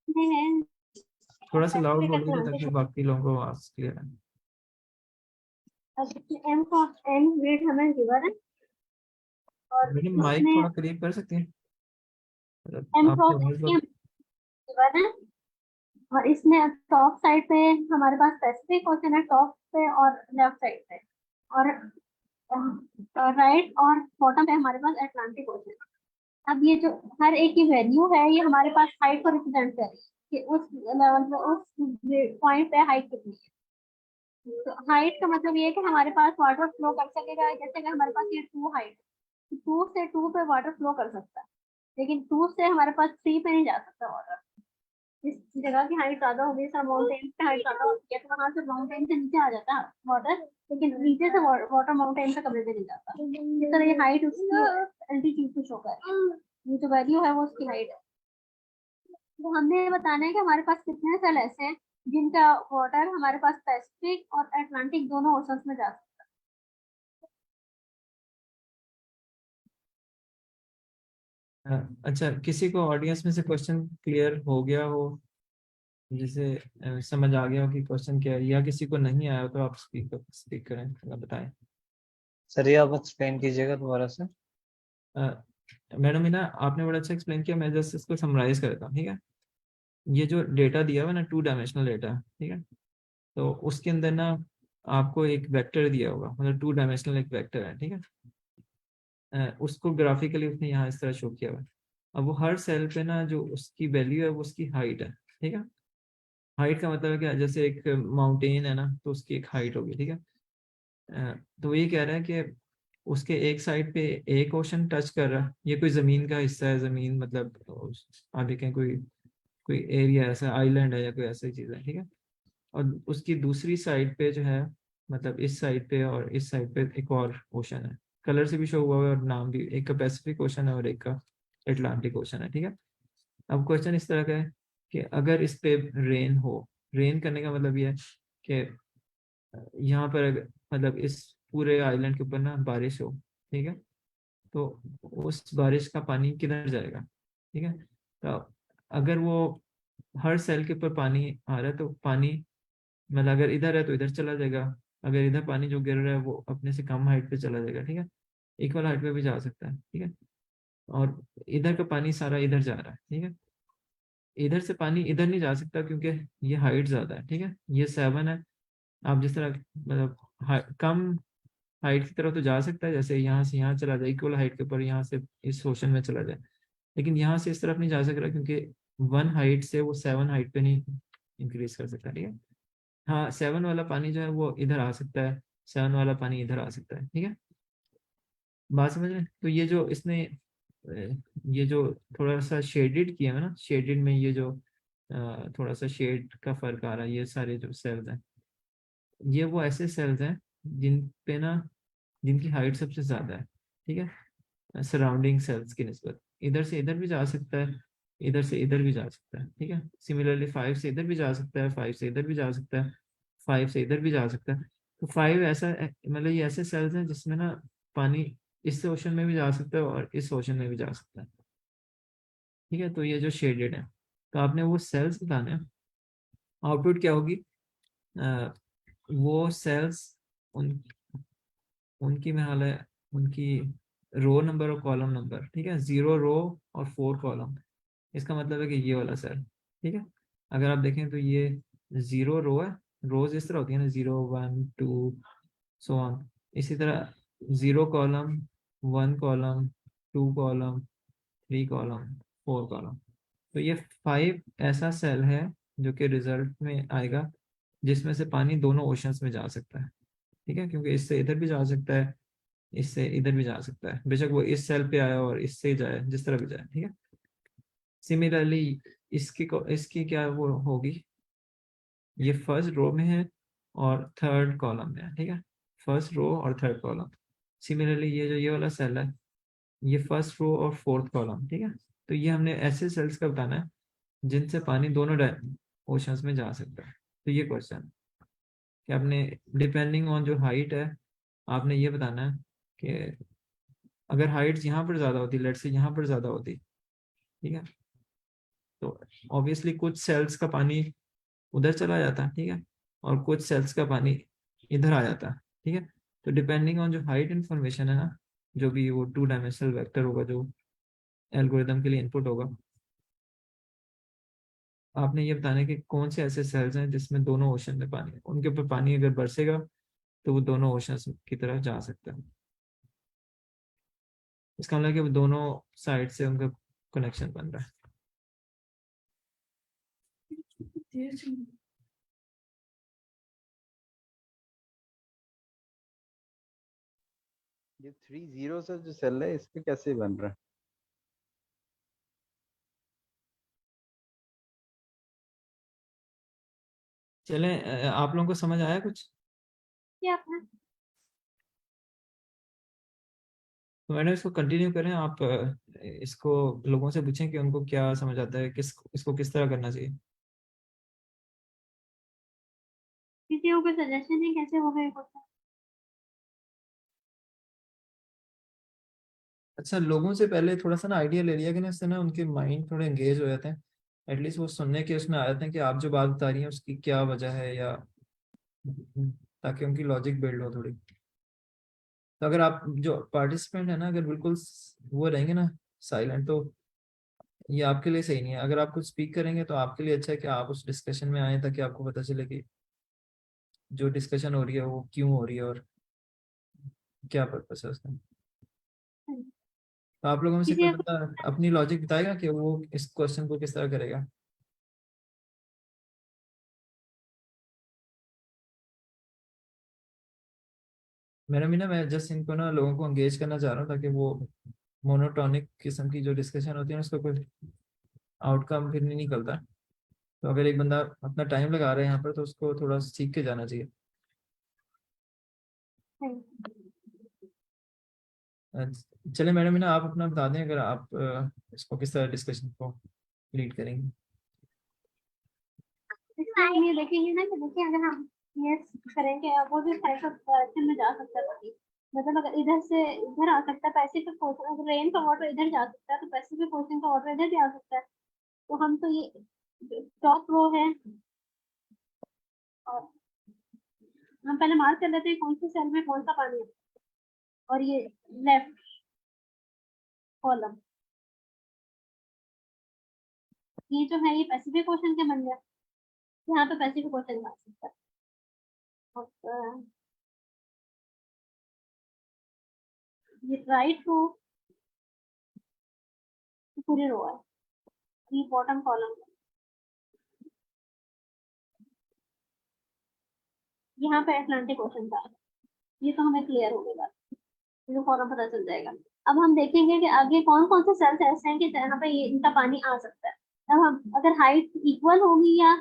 है थोड़ा सा लाउड पैसिफिक बोल दीजिए ताकि अटलांटिक। बाकी लोगों को आवाज़ क्लियर है। एम का एम ग्रेड हमें गिवन है और मैडम माइक इसमें थोड़ा करीब कर सकती हैं, मतलब एम आपकी क्रॉस आवाज़ एम गिवन है और इसमें टॉप साइड पे हमारे पास पैसिफिक ओशन है टॉप पे और लेफ्ट साइड पे, और राइट और बॉटम पे हमारे पास अटलांटिक ओशन है। अब ये जो हर एक की वैल्यू है ये हमारे पास हाइट को रिप्रेजेंट कर रही है कि उस लेवल पे उस पॉइंट पे हाइट कितनी है। तो हाइट का मतलब ये है कि हमारे पास वाटर फ्लो कर सकेगा, जैसे कि हमारे पास ये 2 हाइट, 2 से 2 पे वाटर फ्लो कर सकता है, लेकिन 2 से हमारे पास 3 पे नहीं जा सकता वाटर। इस जगह की हाइट ज्यादा होगी, सर माउंटेन पे हाइट ज्यादा होती है, तो वहां से माउंटेन से नीचे आ जाता है वाटर, लेकिन नीचे से वाटर माउंटेन से कभी भी नहीं जाता। इस तरह ये हाइट उसकी एल्टीट्यूड को शो कर रही है, ये जो वैल्यू है वो उसकी हाइट है। तो हमने ये बताना है कि हमारे पास कितने सेल ऐसे हैं जिनका वाटर हमारे पास पैसिफिक और अटलांटिक दोनों ओशंस में जा सकता अच्छा, किसी को ऑडियंस में से क्वेश्चन क्लियर हो गया हो, जिसे समझ आ गया हो कि क्वेश्चन क्या है, या किसी को नहीं आया हो तो आप स्पीक करें, थोड़ा बताएं। सर ये आप एक्सप्लेन कीजिएगा दोबारा से। मैडम ये ना आपने बड़ा अच्छा एक्सप्लेन किया, मैं जस्ट इसको समराइज करता हूँ, ठीक है। ये जो डेटा दिया हुआ है ना, 2 डायमेंशनल डेटा, ठीक है, तो उसके अंदर ना आपको एक वेक्टर दिया होगा, मतलब 2 डायमेंशनल एक वेक्टर है, ठीक है। उसको ग्राफिकली उसने यहाँ इस तरह शो किया हुआ है। अब वो हर सेल पे ना जो उसकी वैल्यू है वो उसकी हाइट है, ठीक है। हाइट का मतलब है कि जैसे एक माउंटेन है ना, तो उसकी एक हाइट होगी, ठीक है। तो ये कह रहा है कि उसके एक साइड पे एक ओशन टच कर रहा है, ये कोई जमीन का हिस्सा है, जमीन मतलब आप देखें कोई कोई एरिया ऐसा आइलैंड है या कोई ऐसी चीज़ है, ठीक है। और उसकी दूसरी साइड पे जो है, मतलब इस साइड पे और इस साइड पे एक और ओशन है, कलर से भी शो हुआ है और नाम भी, एक का पैसिफिक ओशन है और एक का अटलांटिक ओशन है, ठीक है। अब क्वेश्चन इस तरह का है कि अगर इस पे रेन हो, रेन करने का मतलब ये है कि यहाँ पर मतलब इस पूरे आइलैंड के ऊपर ना बारिश हो, ठीक है, तो उस बारिश का पानी किधर जाएगा, ठीक है। तो अगर वो हर सेल के ऊपर पानी आ रहा है तो पानी, मतलब अगर इधर है तो इधर चला जाएगा, अगर इधर पानी जो गिर रहा है वो अपने से कम हाइट पे चला जाएगा, ठीक है। इक्वल हाइट पे भी जा सकता है, ठीक है। और इधर का पानी सारा इधर जा रहा है, ठीक है। इधर से पानी इधर नहीं जा सकता क्योंकि ये हाइट ज्यादा है, ठीक है, ये 7 है। आप जिस तरह मतलब कम हाइट की तरफ तो जा सकता है, जैसे यहाँ से यहाँ चला जाए इक्वल हाइट के ऊपर, यहाँ से इस ओशन में चला जाए, लेकिन यहाँ से इस तरफ नहीं जा सक रहा क्योंकि 1 हाइट से वो 7 हाइट पे नहीं इंक्रीज कर सकता, ठीक है। हाँ, 7 वाला पानी जो है वो इधर आ सकता है, 7 वाला पानी इधर आ सकता है, ठीक है। बात समझ रहे हैं? तो ये जो इसने ये जो थोड़ा सा शेडेड किया है ना, शेडेड में ये जो थोड़ा सा शेड का फर्क आ रहा है, ये सारे जो सेल्स हैं, ये वो ऐसे सेल्स हैं जिन पे ना, जिनकी हाइट सबसे ज्यादा है, ठीक है, सराउंडिंग सेल्स की निस्बत। इधर से इधर भी जा सकता है, इधर से इधर भी जा सकता है, ठीक है। सिमिलरली 5 से इधर भी जा सकता है, 5 से इधर भी जा सकता है, 5 से इधर भी जा सकता है। तो 5 ऐसा मतलब ये ऐसे सेल्स हैं जिसमें ना पानी इस ओशन में भी जा सकता है और इस ओशन में भी जा सकता है, ठीक है। तो ये जो शेडेड है, तो आपने वो सेल्स बताने हैं, आउटपुट क्या होगी, वो सेल्स, उन उनकी में हाल है, उनकी रो नंबर और कॉलम नंबर, ठीक है, 0 रो और 4 कॉलम। इसका मतलब है कि ये वाला सेल, ठीक है। अगर आप देखें तो ये 0 रो है, रोज इस तरह होती है ना, 0 1 2 सो ऑन। इसी तरह 0 column, 1 column, 2 column, 3 column, 4 column. तो ये 5 ऐसा सेल है जो कि रिजल्ट में आएगा जिसमें से पानी दोनों ओशंस में जा सकता है, ठीक है, क्योंकि इससे इधर भी जा सकता है, इससे इधर भी जा सकता है, बेशक वो इस सेल पे आया और इससे जाए, जिस तरह भी जाए, ठीक है। सिमिलरली इसकी क्या वो होगी, ये फर्स्ट रो में है और थर्ड कॉलम में है, ठीक है, फर्स्ट रो और थर्ड कॉलम। सिमिलरली ये जो ये वाला सेल है, ये फर्स्ट रो और फोर्थ कॉलम, ठीक है। तो ये हमने ऐसे सेल्स का बताना है जिनसे पानी दोनों ओशंस में जा सकता है। तो ये क्वेश्चन कि आपने डिपेंडिंग ऑन जो हाइट है आपने ये बताना है कि अगर हाइट यहाँ पर ज़्यादा होती, लेट्स से यहाँ पर ज़्यादा होती, ठीक है, तो ऑब्वियसली कुछ सेल्स का पानी उधर चला जाता, ठीक है, और कुछ सेल्स का पानी इधर आ जाता, ठीक है। तो डिपेंडिंग ऑन जो हाइट इंफॉर्मेशन है ना, जो भी वो 2 डायमेंशनल वेक्टर होगा जो एल्गोरिदम के लिए इनपुट होगा, आपने ये बताना है कि कौन से ऐसे सेल्स हैं जिसमें दोनों ओशन में पानी है, उनके ऊपर पानी अगर बरसेगा तो वो दोनों ओशन की तरफ जा सकता है। इसका मतलब कि वो दोनों साइड से उनका कनेक्शन बन रहा है। ये 3 जीरो से जो सेल है इस पे कैसे बन रहा है? चलें, आप लोगों को समझ आया कुछ? क्या अपना तो मैडम इसको कंटिन्यू करें, आप इसको लोगों से पूछें कि उनको क्या समझ आता है, इसको किस तरह करना चाहिए। किसी को कोई सजेशन है कैसे होगा ये क्वेश्चन? अच्छा, लोगों से पहले थोड़ा सा ना आइडिया ले लिया कि ना, इससे ना उनके माइंड थोड़े एंगेज हो जाते हैं, एटलीस्ट वो सुनने के उसमें आ जाते हैं कि आप जो बात बता रही हैं उसकी क्या वजह है, या ताकि उनकी लॉजिक बिल्ड हो थोड़ी। तो अगर आप जो पार्टिसिपेंट है ना अगर बिल्कुल वो रहेंगे ना साइलेंट, तो ये आपके लिए सही नहीं है। अगर आप कुछ स्पीक करेंगे तो आपके लिए अच्छा है कि आप उस डिस्कशन में आए, ताकि आपको पता चले कि जो डिस्कशन हो रही है वो क्यों हो रही है और क्या पर्पस है उसका। तो आप लोगों में से कोई किसी बंदा अपनी लॉजिक बताएगा कि वो इस क्वेश्चन को किस तरह करेगा। मेरा भी ना, मैं जस्ट इनको ना लोगों को एंगेज करना चाह रहा हूँ, ताकि वो मोनोटॉनिक किस्म की जो डिस्कशन होती है ना उसका कोई आउटकम फिर नहीं निकलता। तो अगर एक बंदा अपना टाइम लगा रहा है यहाँ पर तो उसको थोड़ा सीख के जाना चाहिए। चले मैडम ना, आप अपना बता दें अगर आप इसको किस तरह डिस्कशन को लीड करेंगे। इसमें हम ये देखेंगे ना कि देखिए अगर हम ये करेंगे अपोजिट साइड ऑफ डायरेक्शन में जा सकता है पानी, मतलब अगर इधर से इधर आ सकता है पैसिफिक ओशन, अगर रेन का वाटर इधर जा सकता है तो पैसिफिक ओशन का वाटर इधर भी आ सकता है। तो हम तो ये टॉप रो है और हम पहले मार्क कर लेते हैं कौन से सेल में कौन सा पानी है, और ये लेफ्ट कॉलम ये जो है ये पैसिफिक ओशन के बन गया, यहाँ पे पैसिफिक ओशन आ सकता है। और ये राइट रो पूरी रो है, ये बॉटम कॉलम है, यहाँ पे अटलांटिक ओशन का है। ये तो हमें क्लियर हो गई बात, ये फौरन पता चल जाएगा। अब हम देखेंगे कि आगे कौन कौन से सेल्स ऐसे हैं कि जहाँ पे ये इनका पानी आ सकता है। अब हम अगर हाइट इक्वल होगी या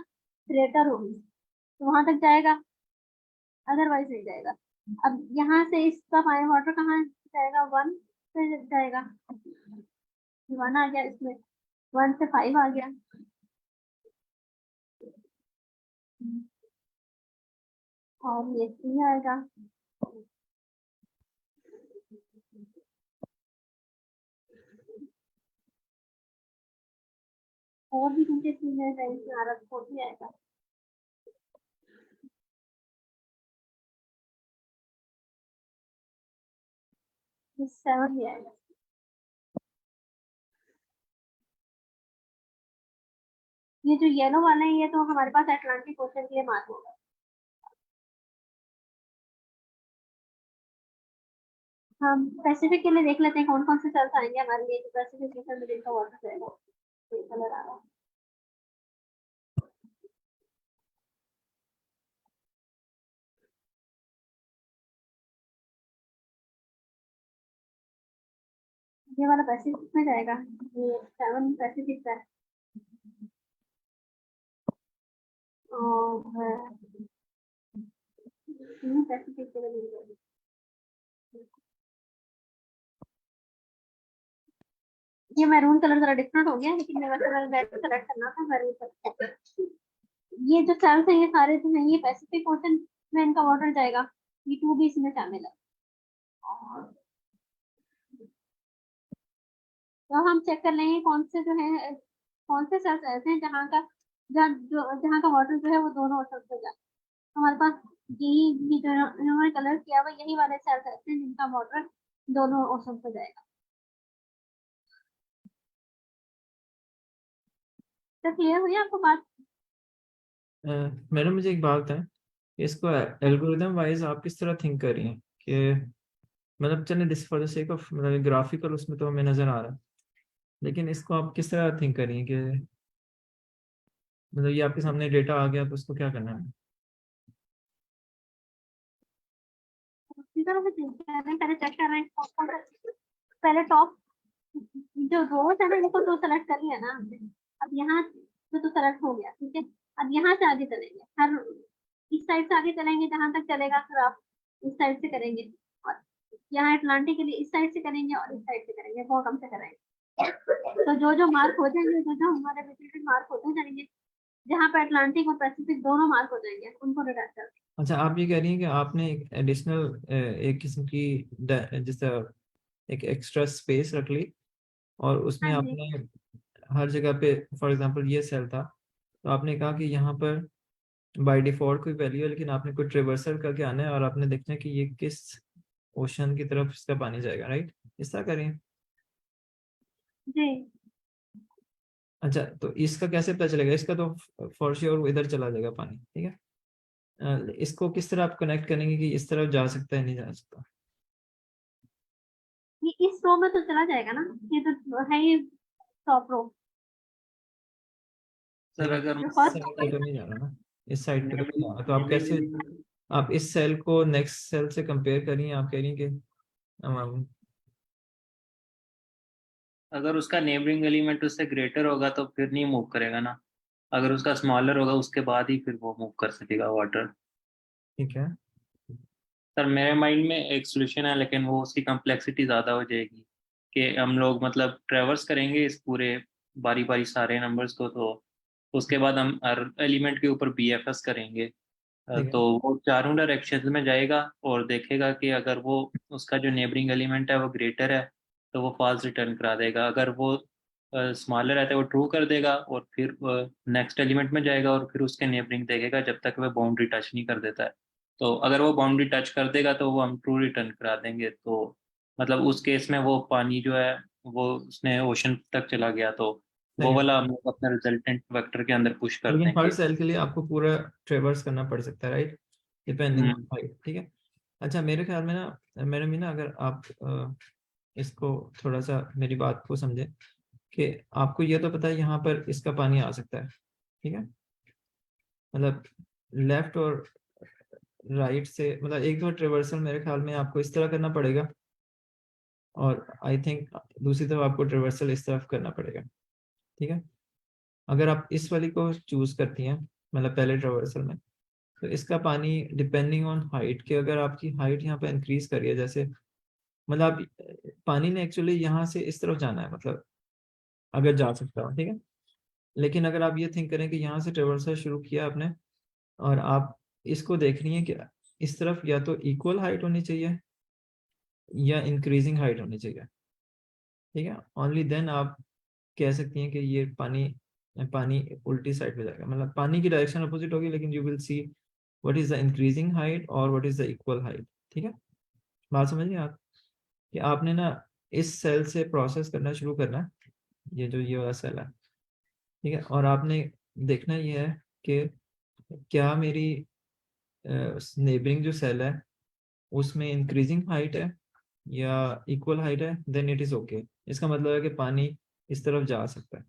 ग्रेटर होगी तो वहां तक जाएगा, अदरवाइज नहीं जाएगा। अब यहाँ से इसका पानी वाटर कहाँ जाएगा, 1 से जाएगा, 1 आ गया, इसमें 1 से 5 आ गया, और ये 3 आएगा, और भी नीचे 3 है, इसमें आ रहा 4 आएगा। ये 7 ही आएगा। ये जो येलो वाला है ये तो हमारे पास अटलांटिक ओशन के लिए मार्क होगा। हम पैसिफिक के लिए देख लेते हैं कौन कौन से सेल्स आएंगे हमारे लिए, जो पैसिफिक ओशन में जिनका वाटर जाएगा, तो ये कलर आ रहा है। ये वाला पैसिफिक में जाएगा, ये 7 पैसिफिक का है, और 3 पैसिफिक के लिए मिल जाएगा। ये मैरून कलर जरा डिफरेंट हो गया, लेकिन मेरा कलर रेड सेलेक्ट करना था, मैरून कलर। ये जो सेल्स है ये सारे जो है ये पैसिफिक ओशन में इनका वाटर जाएगा, ये 2 भी इसमें शामिल है। और तो हम चेक कर लेंगे कौन से जो है, कौन से सेल्स ऐसे हैं जहाँ का वाटर जो है वो दोनों ओशन पे जाए। हमारे पास यही जो इन्होंने कलर किया हुआ यही वाले सेल्स ऐसे हैं जिनका वाटर दोनों ओशन पे जाएगा। तो क्लियर हुई आपको बात? मैडम मुझे एक बात है, इसको एल्गोरिदम वाइज आप किस तरह थिंक कर रही हैं कि मतलब चलिए this for the sake of मतलब ग्राफिकल उसमें तो हमें नजर आ रहा है, लेकिन इसको आप किस तरह थिंक कर रही हैं कि मतलब ये आपके सामने डेटा आ गया तो उसको क्या करना है? इसी तरह से think कर रहे हैं, पहले चेक कर रहे हैं पहले टॉप जो रोज है ना इनको तो सेलेक्ट कर लिया ना हमने। अब यहाँ तो सेलेक्ट हो गया, ठीक है। अब यहाँ से आगे चलेंगे, हर इस साइड से आगे चलेंगे जहां तक चलेगा, फिर आप इस साइड से करेंगे, और यहाँ अटलांटिक के लिए इस साइड से करेंगे और इस साइड से करेंगे, बॉटम से करेंगे। तो जो जो मार्क हो जाएंगे, जो जो हमारे विजिटेड मार्क होते जाएंगे, जहाँ पे अटलांटिक और पैसिफिक दोनों मार्क हो जाएंगे, उनको रिडाक्ट कर देंगे। अच्छा, आप ये कह रही हैं कि आपने एक एडिशनल एक किस्म की जैसे एक एक्स्ट्रा स्पेस रख ली और उसमें हाँ जी, आपने हर जगह पे फॉर एग्जांपल ये सेल था तो आपने कहा कि यहाँ पर बाय डिफॉल्ट कोई वैल्यू है, लेकिन आपने कोई ट्रेवर्सल करके आना है और आपने देखना है कि ये किस ओशन की तरफ इसका पानी जाएगा, राइट? इस तरह करें। जी। अच्छा, तो इसका कैसे पता चलेगा? इसका तो फॉर श्योर इधर चला जाएगा पानी, ठीक है। इसको किस तरह आप कनेक्ट करेंगे कि इस तरफ जा सकता है नहीं जा सकता? ये इस रो में तो चला जाएगा ना, ये तो है ही टॉप रो। सर अगर जो इस फर्स्ट साइड पे तो नहीं जा रहा ना, इस साइड पे तो नहीं जा रहा, तो आप कैसे आप इस सेल को नेक्स्ट सेल से कंपेयर करिए, आप कह रही हैं कि अगर उसका नेबरिंग एलिमेंट उससे ग्रेटर होगा तो फिर नहीं मूव करेगा ना, अगर उसका स्मॉलर होगा उसके बाद ही फिर वो मूव कर सकेगा वाटर। ठीक है। सर मेरे माइंड में एक सोल्यूशन है, लेकिन वो उसकी कम्प्लेक्सिटी ज़्यादा हो जाएगी कि हम लोग मतलब ट्रेवर्स करेंगे इस पूरे बारी बारी सारे नंबर्स को, तो उसके बाद हम हर एलिमेंट के ऊपर बीएफएस करेंगे। ठीक है। तो वो चारों डायरेक्शन में जाएगा और देखेगा कि अगर वो उसका जो नेबरिंग एलिमेंट है वो ग्रेटर है तो वो फॉल्स रिटर्न करा देगा, अगर वो स्मॉलर है तो वो ट्रू कर देगा और फिर नेक्स्ट एलिमेंट में जाएगा और फिर उसके नेबरिंग देखेगा जब तक वह बाउंड्री टच नहीं कर देता है। तो अगर वो बाउंड्री टच कर देगा तो वो हम ट्रू रिटर्न करा देंगे। तो मतलब उस केस में वो पानी जो है वो उसने ओशन तक चला गया, तो सही वो है। वाला हम लोग अपना रिजल्टेंट वेक्टर के अंदर पुश कर लेकिन हर देंगे। सेल के लिए आपको पूरा ट्रेवर्स करना पड़ सकता है, right? Depending on hmm. Height, ठीक है। अच्छा, मेरे ख्याल में ना मैडम भी ना, अगर आप इसको थोड़ा सा मेरी बात को समझे कि आपको ये तो पता है यहाँ पर इसका पानी आ सकता है, ठीक है। मतलब लेफ्ट और राइट से मतलब एक दो ट्रेवर्सल मेरे ख्याल में आपको इस तरह करना पड़ेगा, और आई थिंक दूसरी तरफ आपको ट्रेवर्सल इस तरफ करना पड़ेगा, ठीक है। अगर आप इस वाली को चूज करती हैं मतलब पहले ट्रेवर्सल में, तो इसका पानी डिपेंडिंग ऑन हाइट के, अगर आपकी हाइट यहाँ पे इंक्रीज करिए जैसे मतलब आप पानी ने एक्चुअली यहाँ से इस तरफ जाना है, मतलब अगर जा सकता हो, ठीक है। लेकिन अगर आप ये थिंक करें कि यहाँ से ट्रेवर्सल शुरू किया आपने और आप इसको देख रही हैं कि इस तरफ या तो इक्वल हाइट होनी चाहिए या इंक्रीजिंग हाइट होनी चाहिए, ठीक है। ओनली देन आप कह सकती हैं कि ये पानी पानी उल्टी साइड पे जाएगा, मतलब पानी की डायरेक्शन अपोजिट होगी, लेकिन you will see what is the increasing height और what is the equal height, ठीक है। बात समझिए आप कि आपने ना इस सेल से प्रोसेस करना शुरू करना है, ये जो ये वाला सेल है, ठीक है। और आपने देखना ये है कि क्या मेरी नेबरिंग जो सेल है उसमें इंक्रीजिंग हाइट है या इक्वल हाइट है, देन इट इज ओके। इसका मतलब है कि पानी इस तरफ जा सकता है,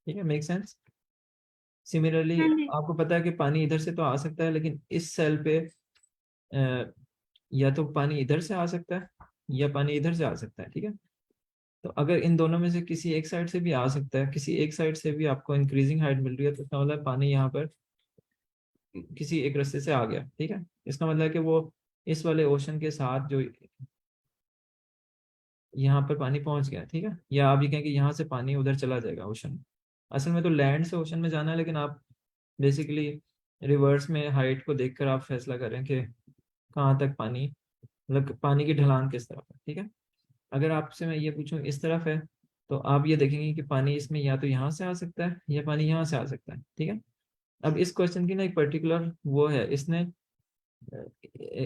ठीक है। Make sense? सिमिलरली हाँ जी। आपको पता है कि पानी इधर से तो आ सकता है, लेकिन इस सेल पे या तो पानी इधर से आ सकता है या पानी इधर से आ सकता है, ठीक है। तो अगर इन दोनों में से किसी एक साइड से भी आ सकता है, किसी एक साइड से भी आपको इंक्रीजिंग हाइट मिल रही है, तो इसका मतलब है पानी यहाँ पर किसी एक रास्ते से आ गया, ठीक है। इसका मतलब है कि वो इस वाले ओशन के साथ जो यहाँ पर पानी पहुंच गया, ठीक है। या आप ये कहें कि यहाँ से पानी उधर चला जाएगा ओशन में। असल में तो लैंड से ओशन में जाना है, लेकिन आप बेसिकली रिवर्स में हाइट को देखकर आप फैसला करें कि कहाँ तक पानी, मतलब पानी की ढलान किस तरफ है, ठीक है। अगर आपसे मैं ये पूछूं इस तरफ है, तो आप ये देखेंगे कि पानी इसमें या तो यहाँ से आ सकता है या पानी यहाँ से आ सकता है, ठीक है। अब इस क्वेश्चन की ना एक पर्टिकुलर वो है, इसने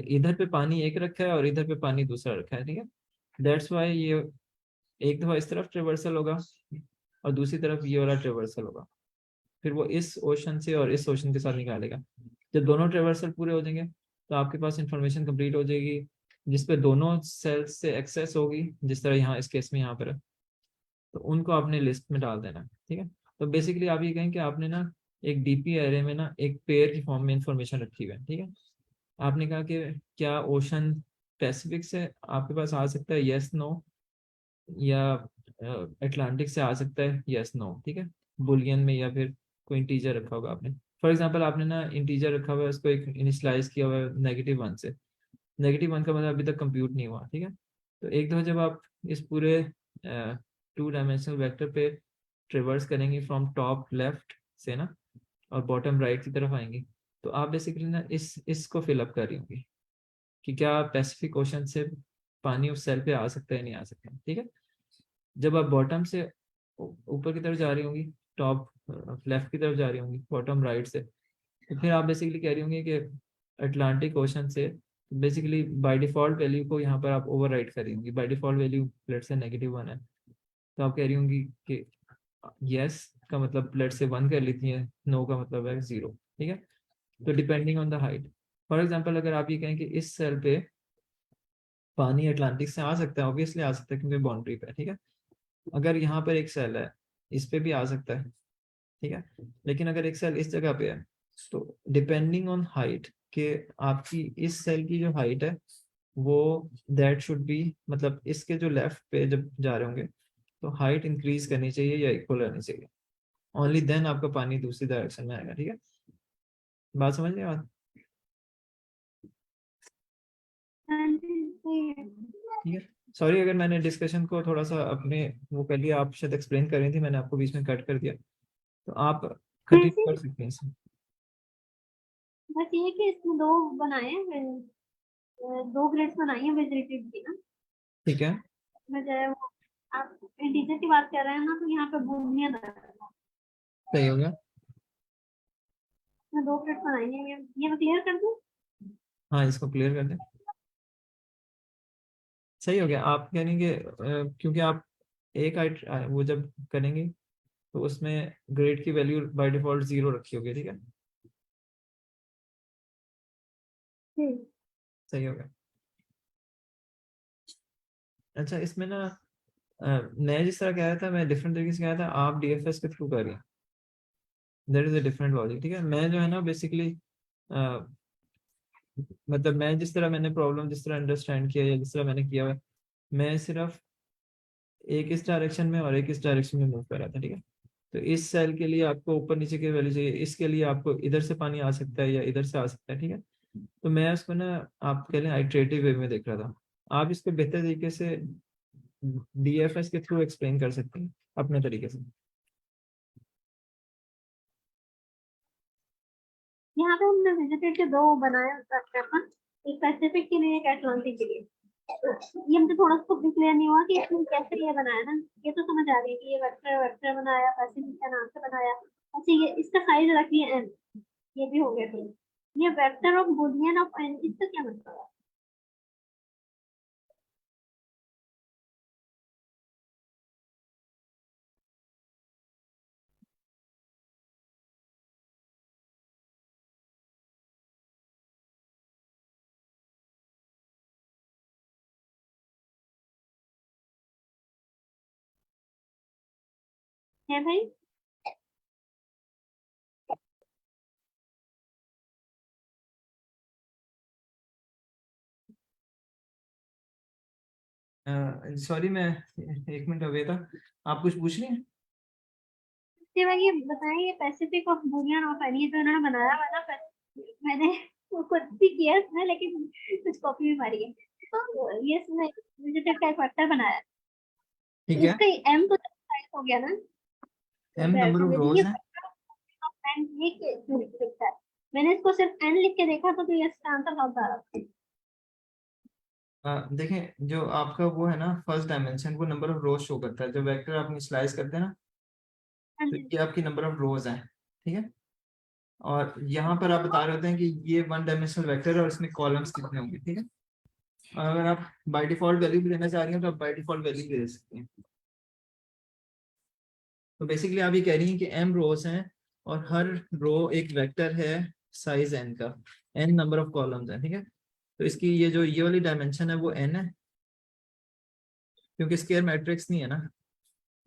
इधर पे पानी एक रखा है और इधर पे पानी दूसरा रखा है, ठीक है। दैट्स वाई ये एक दफा इस तरफ ट्रेवर्सल होगा और दूसरी तरफ ये वाला ट्रेवर्सल होगा, फिर वो इस ओशन से और इस ओशन के साथ निकालेगा। जब दोनों ट्रेवर्सल पूरे हो जाएंगे तो आपके पास इंफॉर्मेशन कंप्लीट हो जाएगी, जिसपे दोनों सेल्स से एक्सेस होगी, जिस तरह यहाँ इस केस में यहाँ पर है, तो उनको आपने लिस्ट में डाल देना, ठीक है। तो बेसिकली आप ये कहें कि आपने ना एक डीपी एरे में ना एक पेयर की फॉर्म में इंफॉर्मेशन रखी हुई है, ठीक है। आपने कहा कि क्या ओशन पैसिफिक से आपके पास आ सकता है, यस नो, या अटलांटिक से आ सकता है, यस नो, ठीक है। बुलियन में या फिर कोई इंटीजर रखा होगा आपने, फॉर एग्जांपल आपने ना इंटीजर रखा हुआ है, उसको एक इनिशियलाइज किया हुआ है -1 से। -1 का मतलब अभी तक कंप्यूट नहीं हुआ, ठीक है। तो एक दो जब आप इस पूरे 2 डायमेंशनल वेक्टर पे ट्रेवर्स करेंगे फ्रॉम टॉप लेफ्ट से ना, और बॉटम राइट की तरफ आएंगी, तो आप बेसिकली ना इसको फिलअप कर रही होंगी कि क्या पैसिफिक ओशन से पानी उस सेल पे आ सकता है, नहीं आ सकता, ठीक है। जब आप बॉटम से ऊपर की तरफ जा रही होंगी, टॉप लेफ्ट की तरफ जा रही होंगी, बॉटम राइट से, तो फिर आप बेसिकली कह रही होंगी कि अटलांटिक ओशन से बेसिकली बाय डिफॉल्ट वैल्यू को यहाँ पर आप ओवर राइट कर रही होंगी। बाय डिफॉल्ट वैल्यू लेट से -1 है, तो आप कह रही होंगी कि यस का मतलब लेट से 1 कर लेती है, नो का मतलब है 0, ठीक है। तो depending on the height, for example अगर आप ये कहें कि इस सेल पे पानी अटलांटिक से आ सकता है, ऑब्वियसली आ सकता है क्योंकि बाउंड्री पे है, ठीक है। अगर यहाँ पर एक सेल है, इस पे भी आ सकता है, ठीक है। लेकिन अगर एक सेल इस जगह पे है, तो डिपेंडिंग ऑन हाइट के आपकी इस सेल की जो हाइट है वो दैट शुड बी, मतलब इसके जो लेफ्ट पे जब जा रहे होंगे तो हाइट इंक्रीज करनी चाहिए या इक्वल रहनी चाहिए, ओनली देन आपका पानी दूसरी डायरेक्शन में आएगा, ठीक है। बात समझ रहे हैं आप? हाँ जी, सही है। ठीक है। सॉरी अगर मैंने डिस्कशन को थोड़ा सा अपने वो कर लिया, आप शायद एक्सप्लेन कर रही थी, मैंने आपको बीच में कट कर दिया, तो आप नहीं कंटिन्यू जी, कर सकते हैं इसे। बस ये कि इसमें दो बनाए हैं, 2 ग्रेड्स बनाई हैं वेजिटेटिव की ना। ठीक है, मैं जो है वो, आप इंटीजर की बात कर रहे हैं ना, तो यहाँ पे बुलियन है। सही हो गया। मैं 2 ग्रेड्स बनाई हैं, ये मैं क्लियर कर दूं? हाँ, इसको क्लियर कर दें। सही हो गया। आप कहेंगे क्योंकि आप एक हाइट वो जब करेंगे तो उसमें ग्रेड की वैल्यू बाय डिफॉल्ट 0 रखी होगी, ठीक है। हम्म। सही हो गया। अच्छा, इसमें ना मैं जिस तरह कह रहा था, मैं डिफरेंट तरीके से कह रहा था, आप डीएफएस के थ्रू कर रही हैं, that is a different logic, ठीक है। मैं जो है ना बेसिकली मतलब मैं जिस तरह मैंने प्रॉब्लम जिस तरह अंडरस्टैंड किया या जिस तरह मैंने किया है, मैं सिर्फ एक इस डायरेक्शन में और एक इस डायरेक्शन में मूव कर रहा था, ठीक है। तो इस सेल के लिए आपको ऊपर नीचे की वैल्यू चाहिए, इसके लिए आपको इधर से पानी आ सकता है या इधर से आ सकता है, ठीक है। तो मैं उसको ना आप कह लें आइट्रेटिव वे में देख रहा था। आप इसको बेहतर तरीके से डीएफएस के थ्रू एक्सप्लेन कर सकते हैं अपने तरीके से। यहाँ पे हमने वेजिटेटिव के दो बनाए पैटर्न, एक पैसिफिक के लिए, एक अटलांटिक के लिए। तो ये मुझे थोड़ा सा भी क्लियर नहीं हुआ कि इसमें कैसे ये बनाया ना। ये तो समझ आ गई कि ये वेक्टर वेक्टर बनाया, पैसिफिक के नाम से बनाया। अच्छा, ये इसका साइज रख लिया n, ये भी हो गया। फिर ये vector of Boolean of n, इसका क्या मतलब है? है भाई? सॉरी मैं 1 मिनट अवे था, आप कुछ पूछ रही हैं? इसके बाद ये बताएं, ये Pacific of Boolean of n, ये जो इन्होंने बनाया हुआ ना, मैंने वो खुद भी किया इसमें, लेकिन कुछ कॉपी भी मारी है। तो ये इसमें वेजिटेटिव का एक वेक्टर बनाया है। ठीक है। इसका m तो साइज हो गया ना, एम नंबर ऑफ यदि ये रोज है। वेक्टर ऑफ n, ये क्यों लिखता है? मैंने इसको सिर्फ एन लिख के देखा तो ये इसका आंसर बहुत आ रहा था। देखें जो आपका वो है ना फर्स्ट डायमेंशन, वो नंबर ऑफ रोज शो करता है। जब वेक्टर आप स्लाइस करते हैं ना, हाँ तो जी। ये आपकी नंबर ऑफ रोज हैं, ठीक है। और यहाँ पर आप बता रहे होते हैं कि ये वन डायमेंशनल वेक्टर है और इसमें कॉलम्स कितने होंगे, ठीक है। और अगर आप बाय डिफॉल्ट वैल्यू भी देना चाह रही हैं तो आप बाय डिफॉल्ट वैल्यू भी दे सकते हैं। तो बेसिकली आप ये कह रही हैं कि m रोज हैं और हर रो एक वेक्टर है साइज n का, n नंबर ऑफ कॉलम्स हैं, ठीक है। तो इसकी ये वाली डायमेंशन है वो n है, क्योंकि स्क्वायर मैट्रिक्स नहीं है ना,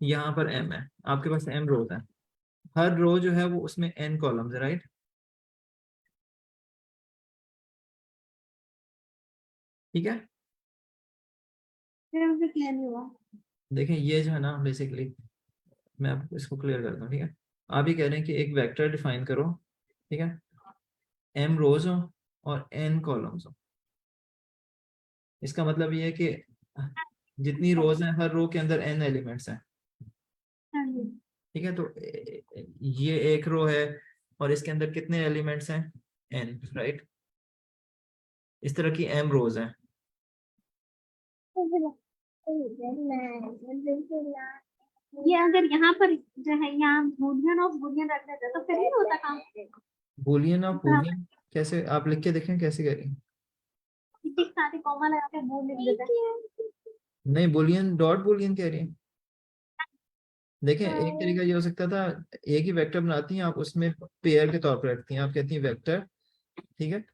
यहाँ पर m है, आपके पास m रोज है, हर रो जो है वो उसमें n कॉलम्स है, राइट। ठीक है, फिर मुझे क्लियर नहीं हुआ। देखें ये जो है ना बेसिकली, मैं आपको इसको क्लियर करता हूँ, ठीक है। आप ये कह रहे हैं कि एक वेक्टर डिफाइन करो, ठीक है, m रोज हो और n कॉलम्स हो। इसका मतलब ये है कि जितनी रोज हैं हर रो के अंदर n एलिमेंट्स हैं, हाँ जी। ठीक है। तो ये एक रो है और इसके अंदर कितने एलिमेंट्स हैं, n, राइट। इस तरह की m रोज हैं। ये अगर यहाँ पर जो है यहाँ बूलियन ऑफ बूलियन रख देते तो फिर नहीं होता काम। बूलियन ऑफ बूलियन कैसे, आप लिख के देखें कैसे करें। किसी के साथ ही कॉमा लगा के बूल लिख देते हैं। नहीं, बूलियन डॉट बूलियन कह रही हैं। देखें एक तरीका ये हो सकता था, एक ही वेक्टर बनाती हैं आप, उसमें पेयर के तौर पर रखती हैं, आप कहती हैं वेक्टर, ठीक है।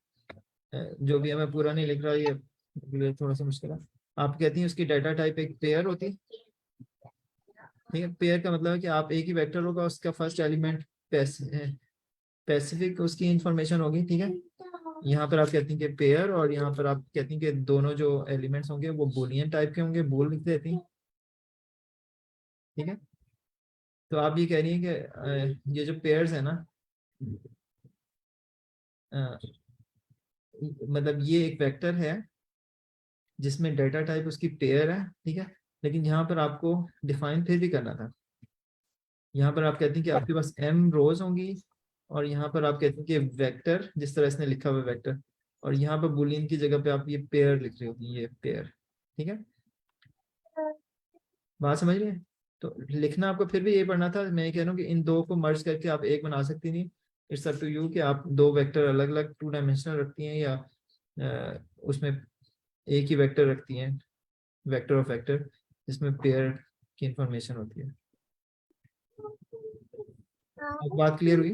जो भी है मैं पूरा नहीं लिख रहा, ये थोड़ा सा मुश्किल है। आप कहती हैं उसकी डाटा टाइप एक पेयर होती, ठीक है। पेयर का मतलब है कि आप एक ही वेक्टर होगा, उसका फर्स्ट एलिमेंट स्पेसिफिक उसकी इंफॉर्मेशन होगी, ठीक है। यहाँ पर आप कहती हैं कि पेयर, और यहाँ पर आप कहती हैं कि दोनों जो एलिमेंट्स होंगे वो बूलियन टाइप के होंगे, बूल लिख देती हैं, ठीक है। तो आप ये कह रही हैं कि ये जो पेयर्स है ना, अ, मतलब ये एक वेक्टर है जिसमें डेटा टाइप उसकी पेयर है, ठीक है। लेकिन यहाँ पर आपको डिफाइन फिर भी करना था। यहाँ पर आप कहती हैं कि आपके पास m रोज होंगी, और यहाँ पर आप कहती हैं कि वेक्टर, जिस तरह इसने लिखा हुआ वेक्टर, और यहाँ पर बूलियन की जगह पे आप ये पेयर लिख रही होती हैं, ये पेयर, ठीक है। बात समझ रहे हैं। तो लिखना आपको फिर भी यही पढ़ना था। मैं ये कह रहा हूँ कि इन दो को मर्ज करके आप एक बना सकती नहीं। इट्स अप टू यू कि आप दो वेक्टर अलग अलग टू डायमेंशनल रखती हैं या उसमें एक ही वेक्टर रखती हैं, वेक्टर ऑफ वेक्टर, जिसमें पेयर की इंफॉर्मेशन होती है। अब बात क्लियर हुई।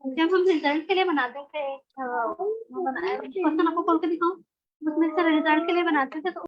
जब हम रिजल्ट के लिए बनाते थे क्वेश्चन आपको खोल के दिखाऊं, उसमें से रिजल्ट के लिए बनाते थे तो